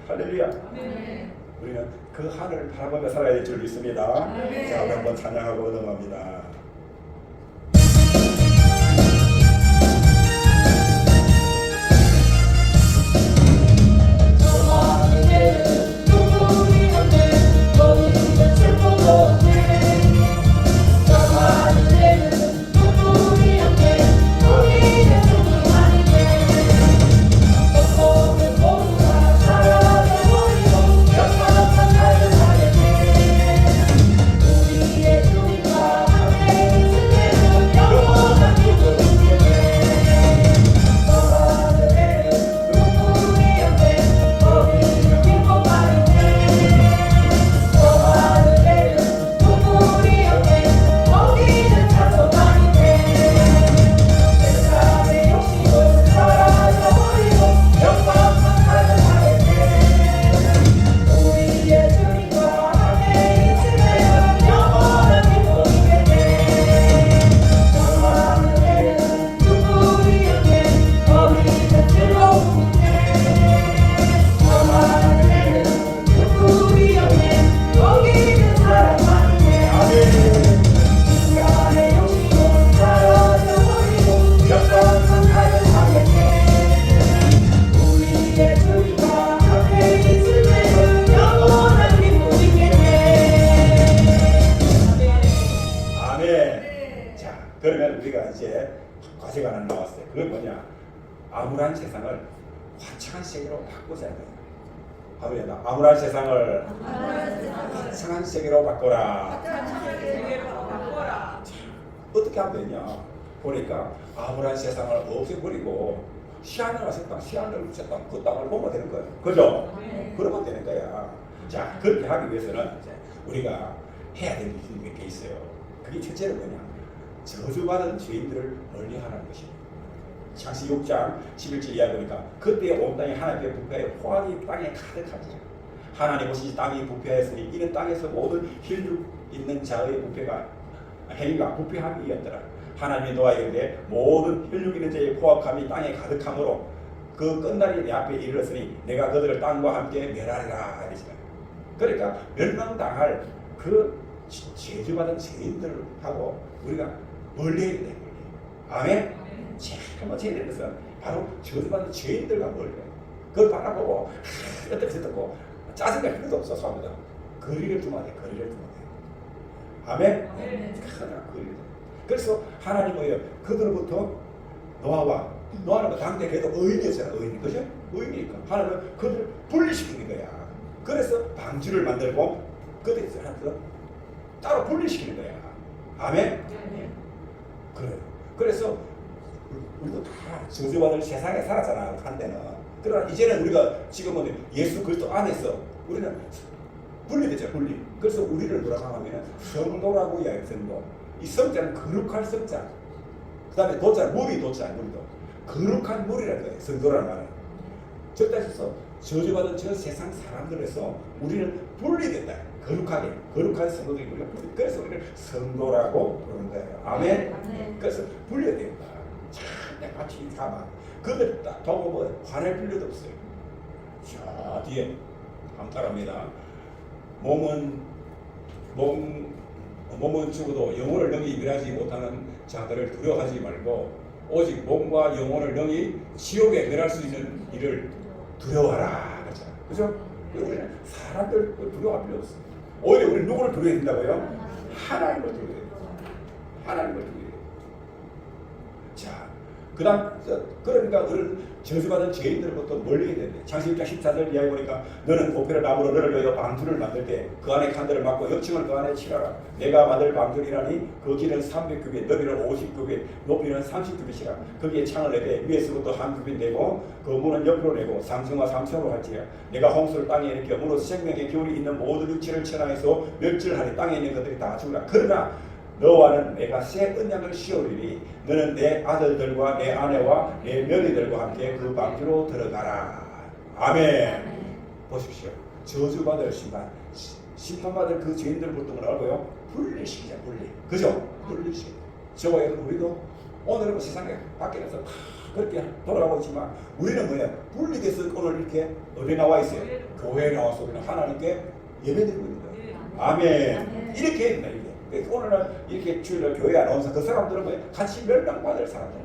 할렐루야. 우리는 그 하늘을 바라보며 살아야 될 줄 믿습니다. 자, 한번 찬양하고 넘어갑니다. 그러면 우리가 이제 과제가 하나 나왔어요. 그건 뭐냐? 암울한 세상을 화창한 세계로 바꾸자. 암울한 세상을 화창한 세계로 바꿔라. 어떻게 하면 되냐? 보니까 암울한 세상을 없애버리고 시안을 하셨다, 시안을 하셨다, 그 땅을 보면 되는 거예요. 그죠? 그러면 되는 거야. 자, 그렇게 하기 위해서는 우리가 해야 될 일이 몇 개 있어요. 그게 첫째는 뭐냐? 저주받은 죄인들을 멀리하라는 것입니다. 창세기 6장 11절 이하에 보니까 그때 온 땅이 하나님의 불가에 포악이 땅에 가득하지. 하나님 오시지 땅이 부패하였으니 이는 땅에서 모든 혈육 있는 자의 부패가 행위가 부패함이었더라. 하나님이 노아에게 모든 혈육 있는 자의 포악함이 땅에 가득함으로 그 끝날이 내 앞에 이르렀으니 내가 그들을 땅과 함께 멸하리라 이러시다. 그러니까 멸망당할 그 저주받은 죄인들하고 우리가 멀리 해야 돼. 아멘? 제일 먼저 것은 바로 저주받은 죄인들과 멀리 해. 그걸 바라보고 어떻게 듣고 짜증날 필요도 없어서 합니다. 거리를 두면 돼. 거리를 두면 돼. 아멘? 거리를. 그래서 하나님은 그들로부터 노아는 당대 그래도 의인이었잖아. 의인. 그죠? 의인이니까 하나님은 그들을 분리시키는 거야. 그래서 방주를 만들고 그들에서 따로 분리시키는 거야. 아멘? 그래요. 그래서 우리도 다 저주받을 세상에 살았잖아. 한때는. 그러나 이제는 우리가 지금은 예수 그리스도 안에서 우리는 분리되죠. 분리. 그래서 우리를 뭐라고 하면 성도라고 이야기해요. 성도. 이 성자는 거룩할 성자. 그 다음에 도자는 물이 도자. 물도. 거룩한 물이라는 거예요. 성도라는 말은. 적다해서 저주받은 저 세상 사람들에서 우리는 분리된다. 거룩한 성도들이 우리가 분리. 그래서 우리를 성도라고 부르는 거예요. 아멘. 그래서 분리가 된다. 참 같이 가만. 그들 딱 보고 뭐 화낼 필요도 없어요. 자 뒤에 함따랍니다. 몸은 죽어도 영혼을 능히 멸하지 못하는 자들을 두려워하지 말고 오직 몸과 영혼을 능히 지옥에 멸할 수 있는 일을 두려워하라. 그죠? 우리는 사람들 두려워할 필요 없어요. 오히려 우리는 누구를 두려워야 된다고요? 하나님을 두려워야 돼요. 하나님을 두려워야 돼요. 자, 그 다음 그러니까 우리는 저주받은 죄인들부터 멀리 해야 되는데 창세기 6장 14절 이야기 보니까 너는 보배를 나무로 너를 위하여 방주를 만들 때 그 안에 칸들을 막고 옆층을 그 안에 칠하라. 내가 만들 방주이라니 그 길은 300규빗 너비는 50규빗 높이는 30규빗이라. 거기에 창을 내되 위에서부터 한 규빗 내고 그 문은 옆으로 내고 3층과 3층으로 할지라. 내가 홍수를 땅에 일으켜 문으로 생명의 기운이 있는 모든 육체를 천하에서 멸절하니 땅에 있는 것들이 다 죽으라. 그러나 너와는 내가 새 언약을 씌우리니 너는 내 아들들과 내 아내와 내 며느리들과 함께 그 방주로 들어가라. 아멘. 보십시오. 저주받을 심판받을 그 죄인들부터 뭐라고요? 분리시키자. 분리. 그죠? 분리시키자. 저와 여러분 우리도 오늘은 세상에 밖에서 그렇게 돌아가고 있지만 우리는 뭐예요? 분리돼서 오늘 이렇게 어디 나와 있어요? 교회에 나와서 우리는 하나님께 예배드리고 있는 거예요. 아멘. 이렇게 해야 된다. 오늘은 이렇게 주일날 교회 안 오면서 그 사람들은 뭐예요? 같이 멸망받을 사람들.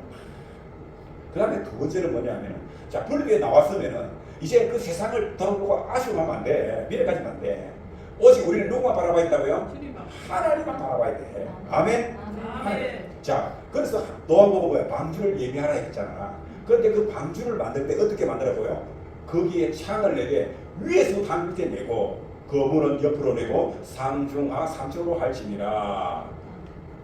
그 다음에 두 번째는 뭐냐면 자 분리에 나왔으면은 이제 그 세상을 돌아보고 아쉬워하면 안 돼. 미래까지는 안 돼. 오직 우리는 누구만 바라봐야 된다고요? 하나님만 바라봐야 돼. 아멘? 아멘. 자 그래서 노아보고 뭐야? 방주를 예비하라 했잖아. 그런데 그 방주를 만들 때 어떻게 만들어고요? 거기에 창을 내게 위에서 단 밑에 내고 그 문은 옆으로 내고 상중하 3층으로 할지니라.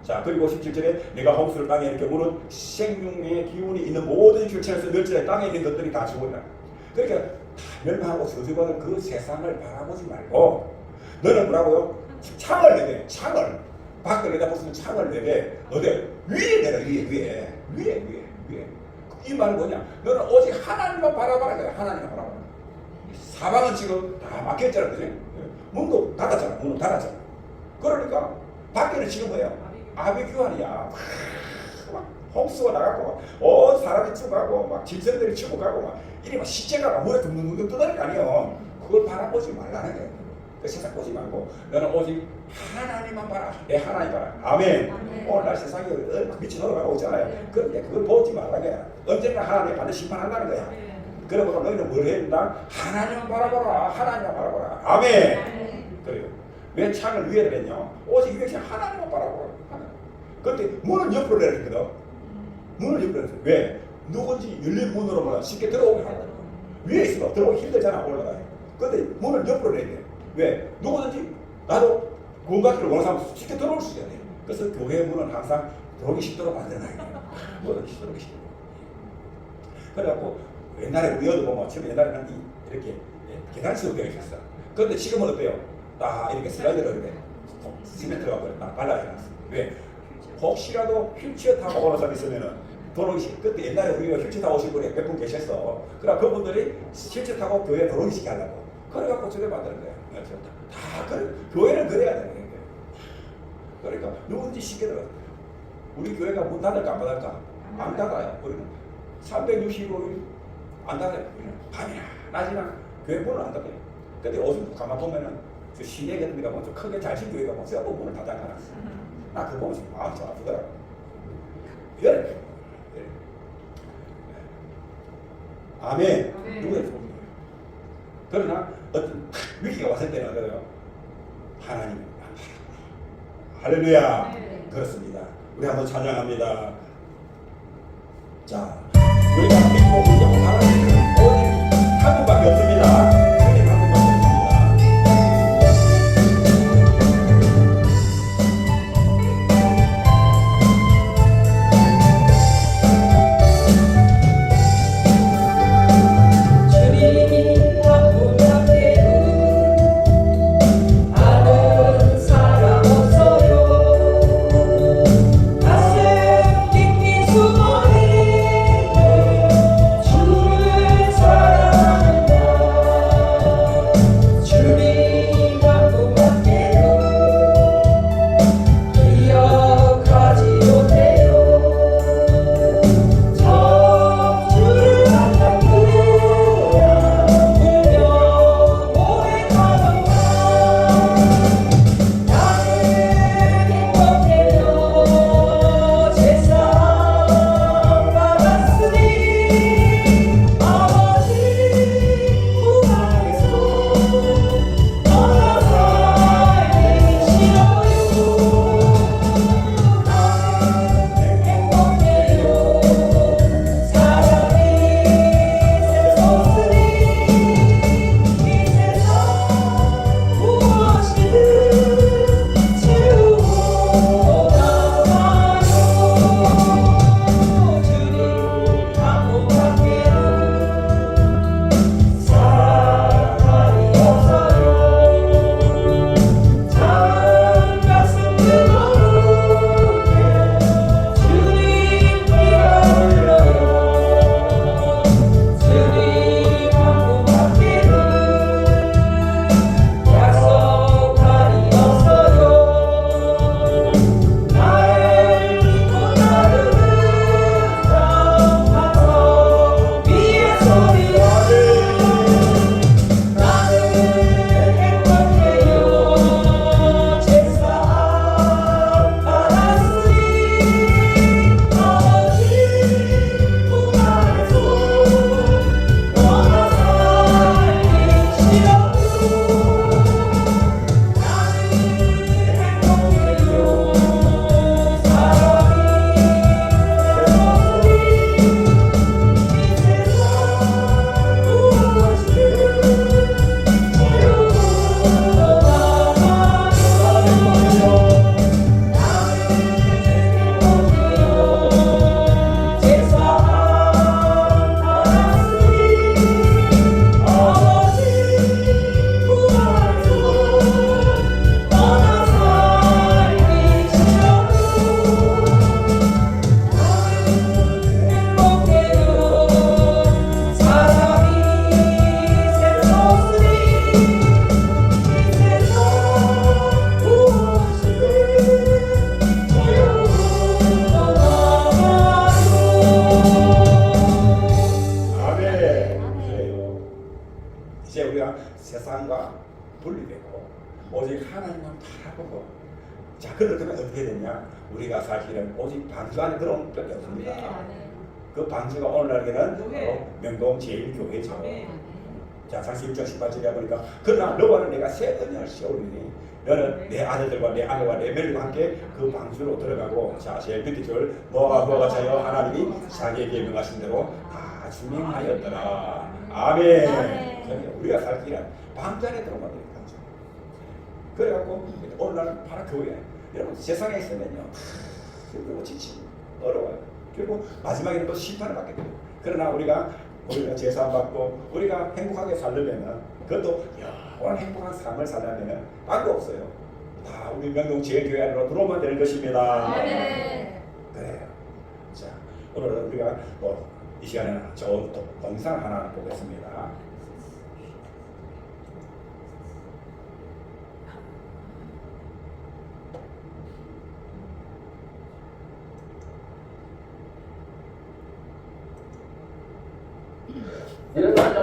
자 그리고 17절에 내가 홍수를 땅에 이렇게 물은 생명의 기운이 있는 모든 출처에서 멸절해 땅에 있는 것들이 다 죽으리라. 그러니까 다 멸망하고 저주받은 그 세상을 바라보지 말고 너는 뭐라고요? 창을 내게. 창을 밖을 내다보시면 창을 내게 어디 위에 내라. 위에 이 말은 뭐냐? 너는 오직 하나님만 바라봐라. 하나님만 바라봐라. 사방은 지금 다 막혔잖아. 그지? 문도 닫았잖아. 문도 닫았잖아. 그러니까 밖에는 지금 뭐예요? 아비규환이야. 막 홍수가 나가고 온 사람이 죽어가고 막 짐승들이 죽어가고 막 이리 막 시체가 물에 둥둥둥 떠다닐 거 아니에요. 그걸 바라보지 말라는 거예요. 그 세상 보지 말고 너는 오직 하나님만 봐라. 내 하나님 봐라. 아멘. 오늘날 세상이 미쳐 돌아가고 있잖아요. 그런데 그걸 보지 말라는 거야. 언젠가 하나님이 반드시 심판한다는 거야. 그러므로 너희는 뭘 해야 된다? 하나님만 바라보라. 하나님만 바라보라. 아멘. 그래요. 왜 창을 위에 내렸냐? 오직 위에 하나님만 바라보라. 그런데 문은 옆으로 내렸거든. 문을 옆으로 내렸어. 왜? 누군지 열린 문으로만 쉽게 들어오게 하거든. 위에 있으면 들어오기 힘들잖아. 올라가요. 그런데 문을 옆으로 내야 돼. 왜? 누구든지 나도 구원받기를 원하는 사람 쉽게 들어올 수 있어야 돼. 그래서 교회 문은 항상 들어오기 쉽도록 만들어놔야 돼. 뭐든지 들어오기 쉽도록. 그래갖고 옛날에 우리도 보면 지금 옛날에는 이렇게 계단식으로 되어 있었어. 그런데 지금은 어때요? 딱 이렇게 슬라이드로 이렇게 시멘트가 딱 발라져놨어. 왜? 혹시라도 휠체어 타고 오는 사람 있으면은 들어오기 쉽게. 그때 옛날에 우리가 휠체어 타고 오신 분이 몇 분 계셨어. 그러나 그분들이 휠체어 타고 교회에 들어오기 쉽게 하려고. 그래갖고 저래 만드는 거야. 다 그래. 교회는 그래야 되는 거야. 그러니까 누군지 시켜들어. 우리 교회가 문 닫을까 안 닫을까? 안 닫아요. 우리는 365일 안 닫아요. 우리는 밤이나 낮이나 교회 문을 안 닫아요. 근데 어디 가만 보면은 저 시내 같은 데가 뭐 좀 크게 잘신 교회가 뭐 쇠고 문을 다 닫아놨어. 나 그거 보면서 마음이 좀 아프더라고. 그래. 아멘. 누구의 소리예요? 그러나 어떤 위기가 왔을 때는 어때요? 하나님 할렐루야. 네. 그렇습니다. 우리 한번 찬양합니다. 자, 우리가 행복을 영원하는 오직 한 분밖에 없습니다. 주님 한 분밖에 없습니다. 세상과 분리되고 오직 하나님만 바라보고, 자, 그러면 어떻게 되냐? 우리가 사실은 오직 반주 안에 들어온 것밖에 없습니다. 그 반주가 오늘날에는 바로 명동 제일교회죠. 자, 41장 18절에 보니까 그러나 너와는 내가 새 언약을 세우리니 너는 내 아들들과 내 아내와 내 며느리와 함께 그 방주로 들어가고, 자, 제일 밑에 줄 너와 그와 같아요 하나님이 자기에게 명하신 대로 다 준행하였더라. 아멘. 우리가 살 길은 방주 안에 들어가면 돼요. 방주. 그래갖고 오늘날 바로 교회, 여러분 세상에 있으면요 그리고 지치고 어려워요. 그리고 마지막에는 또 심판을 받게 돼요. 그러나 우리가 제사 받고 우리가 행복하게 살려면은, 그것도 영원한 행복한 삶을 살려면은 방법 없어요. 다 우리 명동 제일교회 안으로 들어오면 되는 것입니다. 네. 그래요. 자, 오늘은 우리가 이 시간에는 좋은 동상 하나 보겠습니다.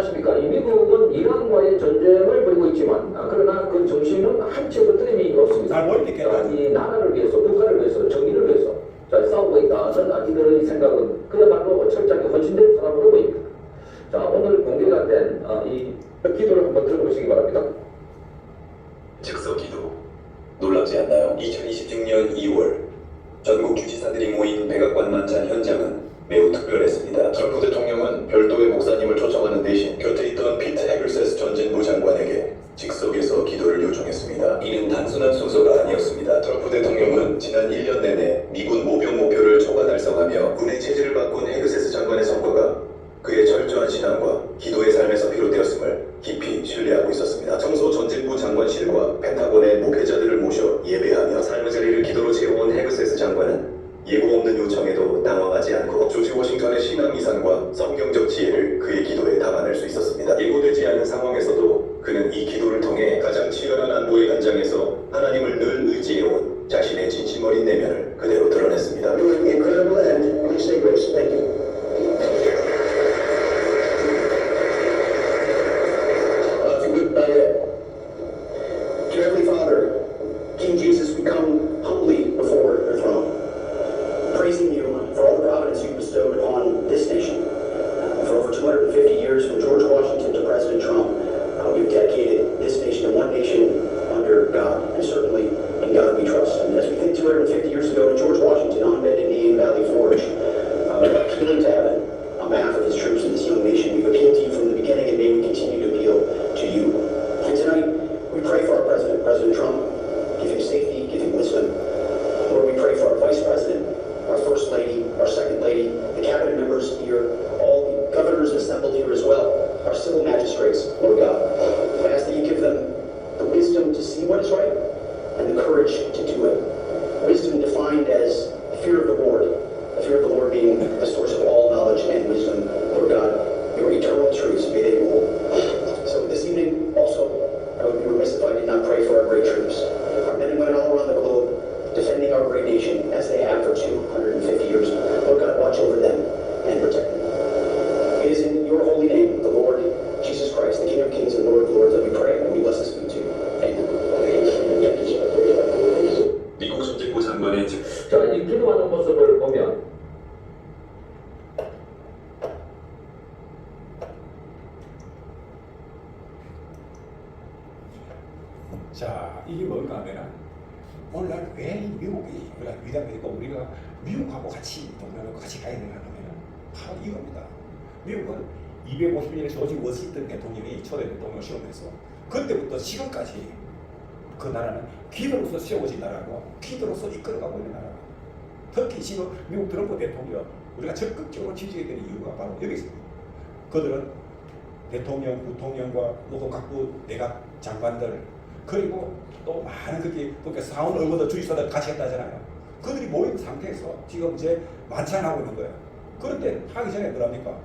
않습니까? 이 미국은 이란과의 전쟁을 벌이고 있지만 그러나 그 정신은 한치의 틀림이 없습니다. 잘 모르겠다. 이 나라를 위해서, 국가를 위해서, 정의를 위해서 자, 싸우고 있다는 이들의 생각은 그야말로 철저하게 헌신된 사람으로 보입니다. 자, 오늘 공개가 된 이 기도를 한번 들어보시기 바랍니다. 즉석 기도. 놀랍지 않나요? 2026년 2월 전국 주지사들이 모인 백악관 만찬 현장은 매우 특별했습니다. 트럼프 대통령은 별도의 목사님을 초청하는 대신 곁에 있던 피트 헤글세스 전진부 장관에게 즉석에서 기도를 요청했습니다. 이는 단순한 순서가 아니었습니다. 트럼프 대통령은 지난 1년 내내 미군 모병 목표를 초과 달성하며 군의 체질을 바꾼 헤그세스 장관의 성과가 그의 철저한 신앙과 기도의 삶에서 비롯되었음을 깊이 신뢰하고 있었습니다. 청소 전진부 장관실과 펜타곤의 목회자들을 모셔 예배하며 삶의 자리를 기도로 채워온 헤그세스 장관은 예고 없는 요청에도 당황하지 않고 조지 워싱턴의 신앙 이상과 성경적 지혜를 그의 기도에 담아낼 수 있었습니다. 예고되지 않은 상황에서도 그는 이 기도를 통해 가장 치열한 안보의 현장에서 하나님을 늘 의지해온 자신의 진심 어린 내면을 그대로 드러냈습니다. Incredible and we say grace. Thank you. Dear Heavenly Father, King Jesus, we come humbly before your throne, praising you for all the providence you bestowed upon this nation. For over 250 years, from George Washington to President Trump, you've dedicated this nation to one nation under God, and certainly in God we trust. And as we think 250 years ago to George Washington on bended knee in Valley Forge, appealing to heaven on behalf of his troops in this young nation, we've appealed to you from the beginning, and may we continue to appeal to you. And tonight, we pray for our president, President Trump. Give him safety, give him wisdom. Lord, we pray for our vice president, our first lady, our second lady, the cabinet members here, all the governors assembled here as well, our civil magistrates, Lord God. I ask that you give them the wisdom to see what is right and the courage to do it. Wisdom defined as the fear of the Lord being the source of all knowledge and wisdom. Lord God, your eternal truths, may they rule. So this evening also, I would be remiss if I did not pray for our great troops, our men and women all around the globe, defending our great nation as they have for 250 years. Lord God, watch over them and protect them. It is in your holy name, the Lord Jesus Christ, the King of Kings and Lord of Lords, that we pray, and we bless this food too. Amen. 미국 전진부 장관의 자, 이 기도하는 모습을 보면 자, 이게 뭔가 하면은 오늘날 왜 미국이 위대하니까 우리가 미국하고 같이 동맹하고 같이 가야 되나 하면은 바로 이겁니다. 미국은 250년에 조지 워싱턴 대통령이 초대 대통령 시험에서 그때부터 지금까지 그 나라는 기도로서 세워진 나라고 기도로서 이끌어가고 있는 나라. 특히 지금 미국 트럼프 대통령 우리가 적극적으로 지지해야 되는 이유가 바로 여기 있습니다. 그들은 대통령, 부통령과 각부 내각 장관들 그리고 또 많은 그렇게 사원 의원들 주지사들 같이 했다잖아요. 그들이 모인 상태에서 지금 이제 만찬하고 있는 거예요. 그런데 하기 전에 뭐랍니까?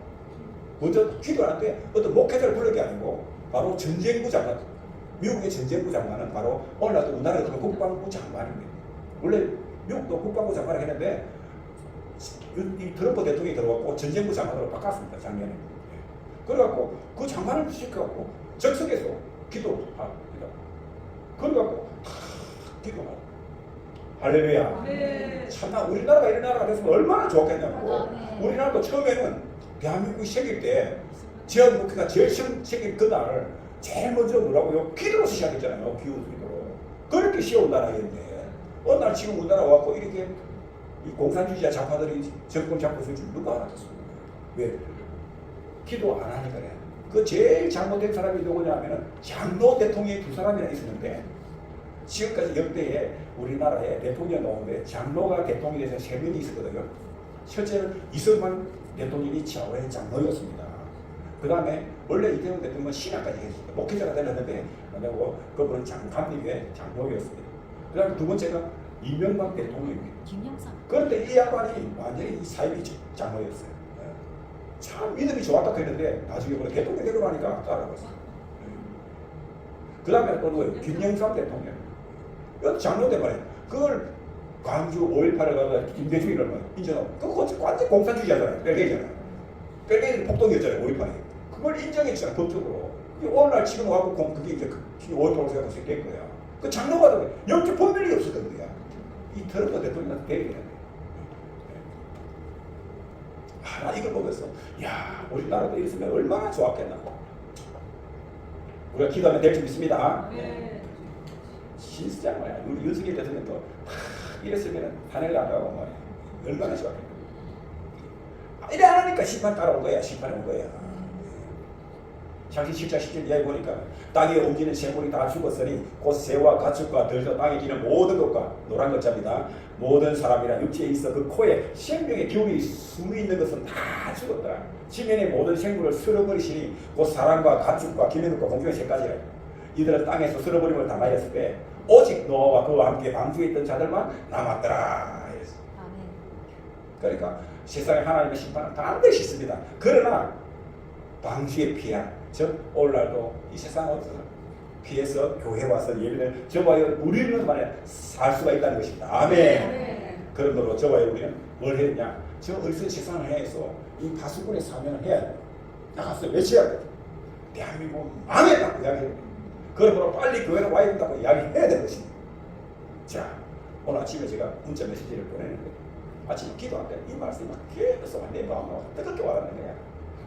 먼저 기도를 하는데 어떤 목회자를 부른 게 아니고 바로 전쟁부 장관, 미국의 전쟁부 장관은 바로 오늘날도 우리나라의 국방부 장관입니다. 원래 미국도 국방부 장관을 했는데 이 트럼프 대통령이 들어왔고 전쟁부 장관으로 바꿨습니다. 작년에. 그래갖고 그 장관을 시켜갖고 적석에서 기도합니다. 그래갖고 기도하고 할렐루야. 네. 참나 우리나라가 이런 나라가 됐으면 얼마나 좋겠냐고. 우리나라도 처음에는 대한민국이 생길 때 지역국회가 제일 생긴 그날 제일 먼저 뭐라고요? 기도로 시작했잖아요. 기도로. 그렇게 쉬운 나라였는데 어느 날 지금 우리나라 와갖고 이렇게 이 공산주의자 좌파들이 정권 잡고 있을 줄 누가 알았겠습니까? 왜? 기도 안 하니까 그래. 그 제일 잘못된 사람이 누구냐면은 장로 대통령이 두 사람이나 있었는데 지금까지 역대에 우리나라에 대통령 나오는데 장로가 대통령이 돼서 3명이 있었거든요. 실제는 이승만 대통령이 최고의 장로였습니다. 그 다음에 원래 이태원 대통령은 신학까지 했습니다. 목회자가 되었는데 그리고 그분은 감리교의 장로였습니다. 그 다음에 두 번째가 이명박 대통령입니다. 그런데 이 양반이 완전히 사이비 장로였어요. 참 믿음이 좋았다고 했는데 나중에 보니 대통령 되고 나니까 따라갔어요. 그 다음에 또 누구예요? 김영삼 대통령. 이것도 장로인데 말이에요. 그걸 광주 5.18을 가서 김대중이를 인정하고 그거 완전 공산주의자잖아요. 벨기에잖아요. 벨기에는 폭동이었잖아요. 5.18이. 그걸 인정해 주잖아, 법적으로. 오늘날 지금 와서 그게 이제 오랫동안 생긴 거야. 그 장로가도 영적 분별이 없었던 거야. 이 트럼프 대통령한테 배려야 돼. 나 이걸 보면서, 야, 우리나라도 이랬으면 얼마나 좋았겠나. 우리가 기도하면 될 줄 믿습니다. 진짜 말이야. 우리 윤석열 대통령도 이랬으면 하늘을 안 가고 말이야. 얼마나 좋았겠나. 이래 안 하니까 심판 따라온 거야. 심판에 온 거야. 창시 7장 10절 이야기 보니까 땅에 움직이는 생물이 다 죽었으니 곧 새와 가축과 들과 땅에 기는 모든 것과 노란 것자입니다. 모든 사람이나 육체에 있어 그 코에 생명의 기운이 숨이 있는 것은 다 죽었더라. 지면의 모든 생물을 쓸어버리시니 곧 사람과 가축과 기는 것과 공중의 새까지라. 이들은 땅에서 쓸어버림을 당하였을 때 오직 노아와 그와 함께 방주에 있던 자들만 남았더라. 그러니까 세상에 하나님의 심판은 반드시 있습니다. 그러나 방주에 피한 즉 오늘날도 이 세상 어디서 피해서 교회 와서 예배를 저와 우리는 만에 살 수가 있다는 것입니다. 아멘. 그러므로 저와 우리는 뭘 해야 되냐? 저 어리석은 세상을 향해서 이 파수꾼의 사명을 해야 돼. 나가서 외쳐야 돼. 대한민국 망했다고 이야기해야 돼. 그러므로 빨리 교회로 와야 된다고 이야기해야 되는 것입니다. 자, 오늘 아침에 제가 문자 메시지를 보내는데 아침에 기도할 때 이 말씀이 막 계속 내 마음으로 뜨겁게 와닿는 거야.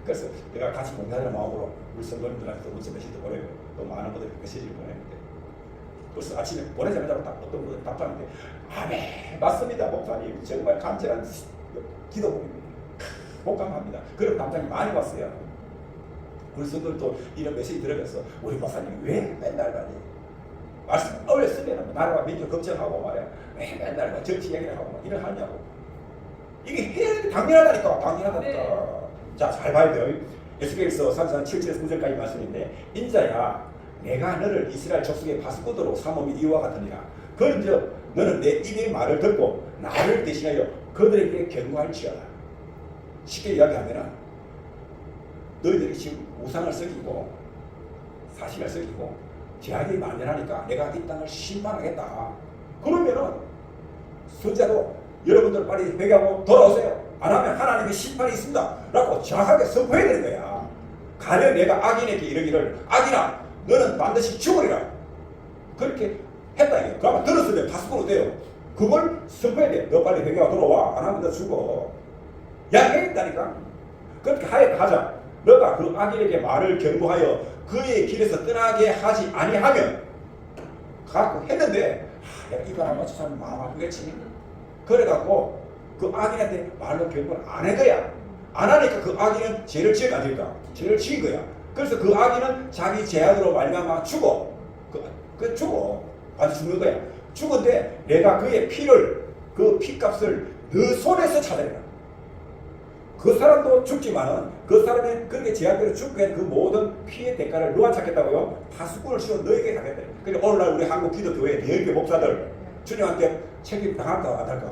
그래서 내가 같이 공부하는 마음으로 우리 성도님들한테 문자 메시지도 보내고 또 많은 분들이 메시지를 보내는데 벌써 아침에 보내자마자 어떤 분들이 답하는데 아멘 맞습니다 목사님 정말 간절한 기도입니다. 공감합니다. 그런 답장이 많이 왔어요. 우리 성도들도 이런 메시지 들으면서 우리 목사님 왜 맨날 가니 말씀 어렸으면 나라와 민족 걱정하고 말이야 왜 맨날 뭐 정치 얘기를 하고 막 이런 하냐고 이게 해야 당연하다니까 당연하다니까. 자, 잘 봐야 돼요. 에스겔서 3장 7절에서 9절까지 말씀인데 인자야 내가 너를 이스라엘 족속의 파수꾼으로 삼음이 이와 같으니라. 그런즉 너는 내 입의 말을 듣고 나를 대신하여 그들에게 경고할지어다. 쉽게 이야기하면 너희들이 지금 우상을 섬기고 사신을 섬기고 죄악이 만연하니까 내가 이 땅을 심판하겠다. 그러면은 선자로 여러분들 빨리 회개하고 돌아오세요. 안 하면 하나님의 심판이 있습니다 라고 정확하게 선포해야 되는 거야. 가령 내가 악인에게 이르기를 악인아 너는 반드시 죽으리라 그렇게 했다 이게. 그러면 들었으면 파수꾼으로 돼요. 그걸 선포해야 돼. 너 빨리 회개하고 돌아와. 안 하면 너 죽어. 이야기했다니까. 그렇게 하여 가자. 너가 그 악인에게 말을 경고하여 그의 길에서 떠나게 하지 아니하면 갖고 했는데 내가 이거 안 맞춰서 마음 아프겠지. 그래갖고 그 악인한테 말로 경고를 안 한 거야. 안 하니까 그 악인은 죄를 지은 거 아닐까? 죄를 지은 거야. 그래서 그 악인은 자기 죄악으로 말미암아 죽어. 그 죽어. 반드시 죽는 거야. 죽은데 내가 그의 피를 그 피값을 너 손에서 찾아내라. 그 사람도 죽지만은 그 사람이 그렇게 죄악대로 죽게 한 그 모든 피의 대가를 누가 찾겠다고요? 파수꾼을 씌워 너에게 하겠다. 그러니까 오늘날 우리 한국 기독교회 대형교 목사들 주님한테 책임 당할까 안 할까?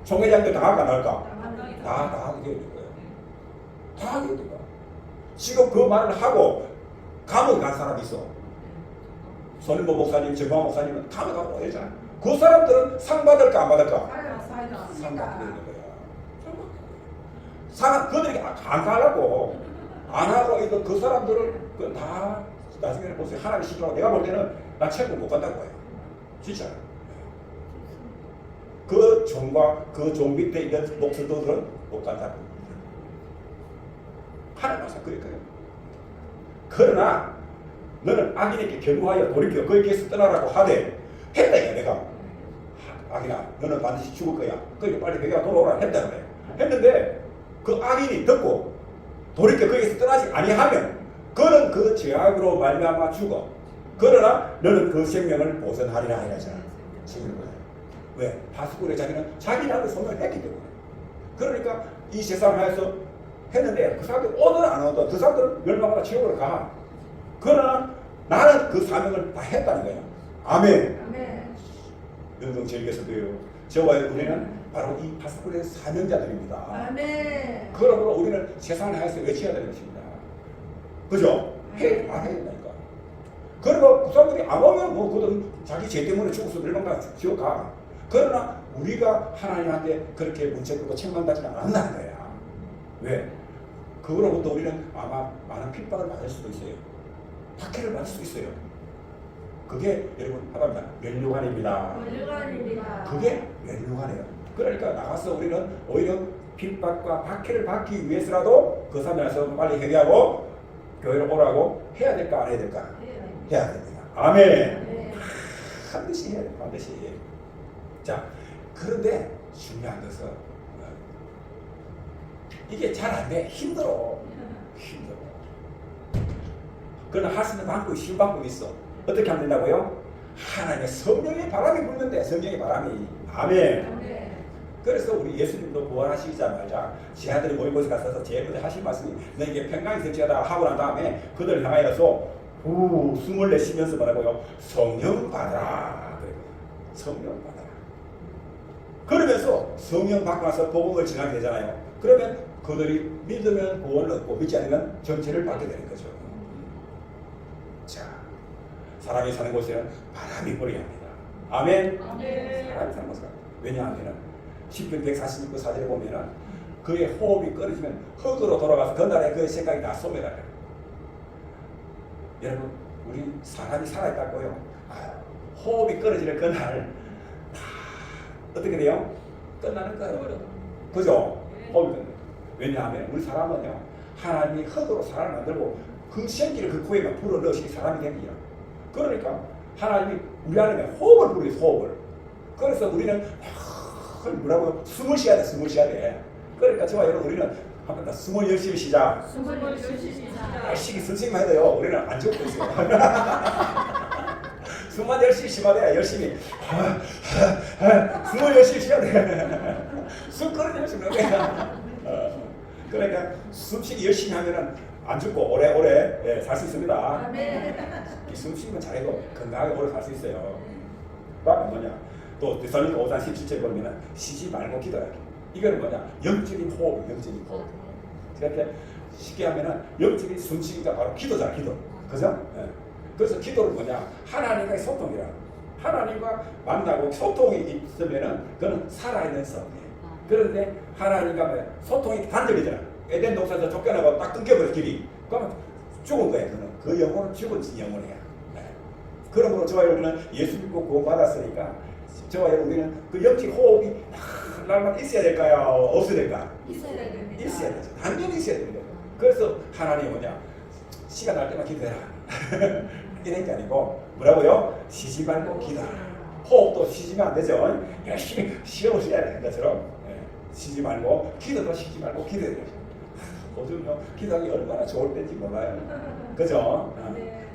총회장도 당할까 안 할까? 다 하게 되는 거예요. 다 하게 되는 거야. 지금 그 말을 하고 감옥에 간 사람이 있어. 손인보 목사님, 정광 목사님은 감옥에 가고 되잖아. 그 사람들은 상 받을까 안 받을까? 상 받게 되는 거야. 상 그들에게 안 가려고 안 하고 이거 그 사람들을 다 나중에 보세요. 하나님 시키라고 내가 볼 때는 나 천국 못 간다고 해요. 진짜. 그 종과 그 종 밑에 있는 목수들은 못 간다고. 하나님 말씀 그럴 거예요. 그러나 너는 악인에게 경고하여 돌이켜 그의 길에서 떠나라고 하되 했다 이거 내가. 악인아 너는 반드시 죽을 거야. 그러니까 빨리 회개가 돌아오라 했다 그래. 했는데 그 악인이 듣고 돌이켜 거기에서 떠나지 아니하면 그는 그 죄악으로 말미암아 죽어. 그러나 너는 그 생명을 보존하리라 이러잖아. 지금 거야. 왜? 파수꾼의 자기는 자기라고 소명했기 때문에. 그러니까 이 세상 하에서 했는데 그 사람들 오늘 안 오든 그 사람들은 멸망하다 지옥으로 가. 그러나 나는 그 사명을 다 했다는 거야. 아멘. 영성 제일교서도요. 저와 우리는 바로 이 파수꾼의 사명자들입니다. 아멘. 그러므로 우리는 세상을 향해서 외쳐야 되는 것입니다. 그죠? 안 해야 된다니까. 그리고 그 사람들이 안 오면 뭐 그들은 자기 죄 때문에 죽어서 멸망다 지옥 가. 그러나 우리가 하나님한테 그렇게 문제 끌고 책망받지는 않는다는 거야. 왜? 그거로부터 우리는 아마 많은 핍박을 받을 수도 있어요. 박해를 받을 수도 있어요. 그게 여러분 하나입니다. 면류관입니다. 훌륭합니다. 그게 면류관이에요. 그러니까 나가서 우리는 오히려 핍박과 박해를 받기 위해서라도 그 사람에서 빨리 회개하고 교회를 오라고 해야 될까 안 해야 될까? 해야 됩니다. 아멘. 네. 반드시 해야 돼요. 반드시. 자, 그런데 중요한 것은 이게 잘 안 돼. 힘들어. 그러나 할 수 있는 방법이 쉬운 방법이 있어. 어떻게 하면 된다고요? 하나님의 성령의 바람이 불는데 성령의 바람이. 아멘. 네. 그래서 우리 예수님도 부활하시자마자 지하들이 모이고서 가서 제일 먼저 하신 말씀이 너에게 평강이 될지어다 하고 난 다음에 그들 향하여서 숨을 내쉬면서 뭐라고요? 성령 받아라. 그래요. 성령 받아라. 그러면서 성령 받고 나서 복음을 전하게 되잖아요. 그러면 그들이 믿으면 구원을 얻고 믿지 않으면 정체를 받게 되는 거죠. 자, 사람이 사는 곳에는 바람이 불어야 합니다. 아멘. 사람이 사는 곳은 왜냐하면 시편 146편 4절에 보면은 그의 호흡이 끊어지면 흙으로 돌아가서 그날에 그의 생각이 다 소멸하라. 여러분, 우리 사람이 살아있다고요. 호흡이 끊어지는 그날 다 어떻게 돼요? 끝나는 거예요. 그죠? 호흡이 끊어요. 왜냐하면 우리 사람은요, 하나님이 흙으로 사람을 만들고 그 생기를 그 코에만 불어넣으시기 사람이 됩니다. 그러니까 하나님이 우리 안에 호흡을 불어요. 호흡을. 그래서 우리는 뭐라고 숨을 쉬어야 돼. 숨을 쉬어야 돼. 그러니까 저와 여러분 우리는 한번 더 숨을 열심히 쉬자. 열심히 선생님 해야 돼요. 우리는 안 적고 있어요. 숨만 열심히 쉬어야 돼. 열심히 숨을 열심히 쉬어야 돼. 숨 끊어지면 죽는 거야. 그러니까 숨쉬기 열심히 하면은 안 죽고 오래오래 살 수 있습니다. 이 숨쉬기만 잘해도 건강하게 오래 살 수 있어요. 그러니까 뭐냐? 또 데살로니가 5장 17절에 보면은 쉬지 말고 기도하라. 이거는 뭐냐? 영적인 호흡, 영적인 호흡. 이렇게 쉽게 하면은 영적인 숨쉬기가 바로 기도잖아, 기도. 그죠? 예. 그래서 기도는 뭐냐? 하나님과의 소통이라. 하나님과 만나고 소통이 있으면은 그는 살아있는 싸움이에요. 그런데 하나님과 소통이 단절이잖아. 에덴 동산에서 쫓겨나고 딱 끊겨버려 길이. 그러면 죽은 거야. 그는 그 영혼은 죽은 영혼이야. 네. 그러므로 저와 여러분은 예수 믿고 구원받았으니까 저와 여러분은 그 영적 호흡이 날마다 있어야 될까요? 없어야 될까? 있어야 됩니다. 있어야 되죠. 당연히 있어야 됩니다. 그래서 하나님이 뭐냐? 시간 날 때만 기도해라. 이런 게 아니고 뭐라고요? 쉬지 말고 기도하라. 호흡도 쉬지면 안 되죠. 열심히 쉬어보셔야 되는 것처럼 쉬지 말고 기도도 쉬지 말고 기도해야 되죠. 요즘요 기도하기 얼마나 좋을 때인지 몰라요. 그죠?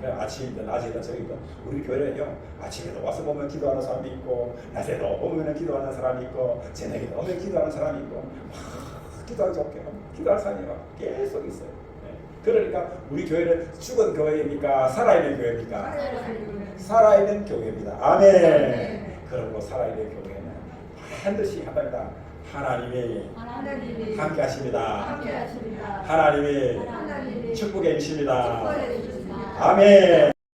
아침이든 낮이든 저녁이든 우리 교회는요 아침에도 와서 보면 기도하는 사람이 있고 낮에도 오면 기도하는 사람이 있고 저녁에도 오면 기도하는 사람이 있고 기도하기 좋게 기도하는 사람이 계속 있어요. 그러니까 우리 교회는 죽은 교회입니까? 살아있는 교회입니까? 살아있는 교회입니다. 아멘. 그러므로 살아있는 교회는 반드시 합니다. 하나님이 함께 하십니다. 하나님이 축복해 주십니다. 아멘.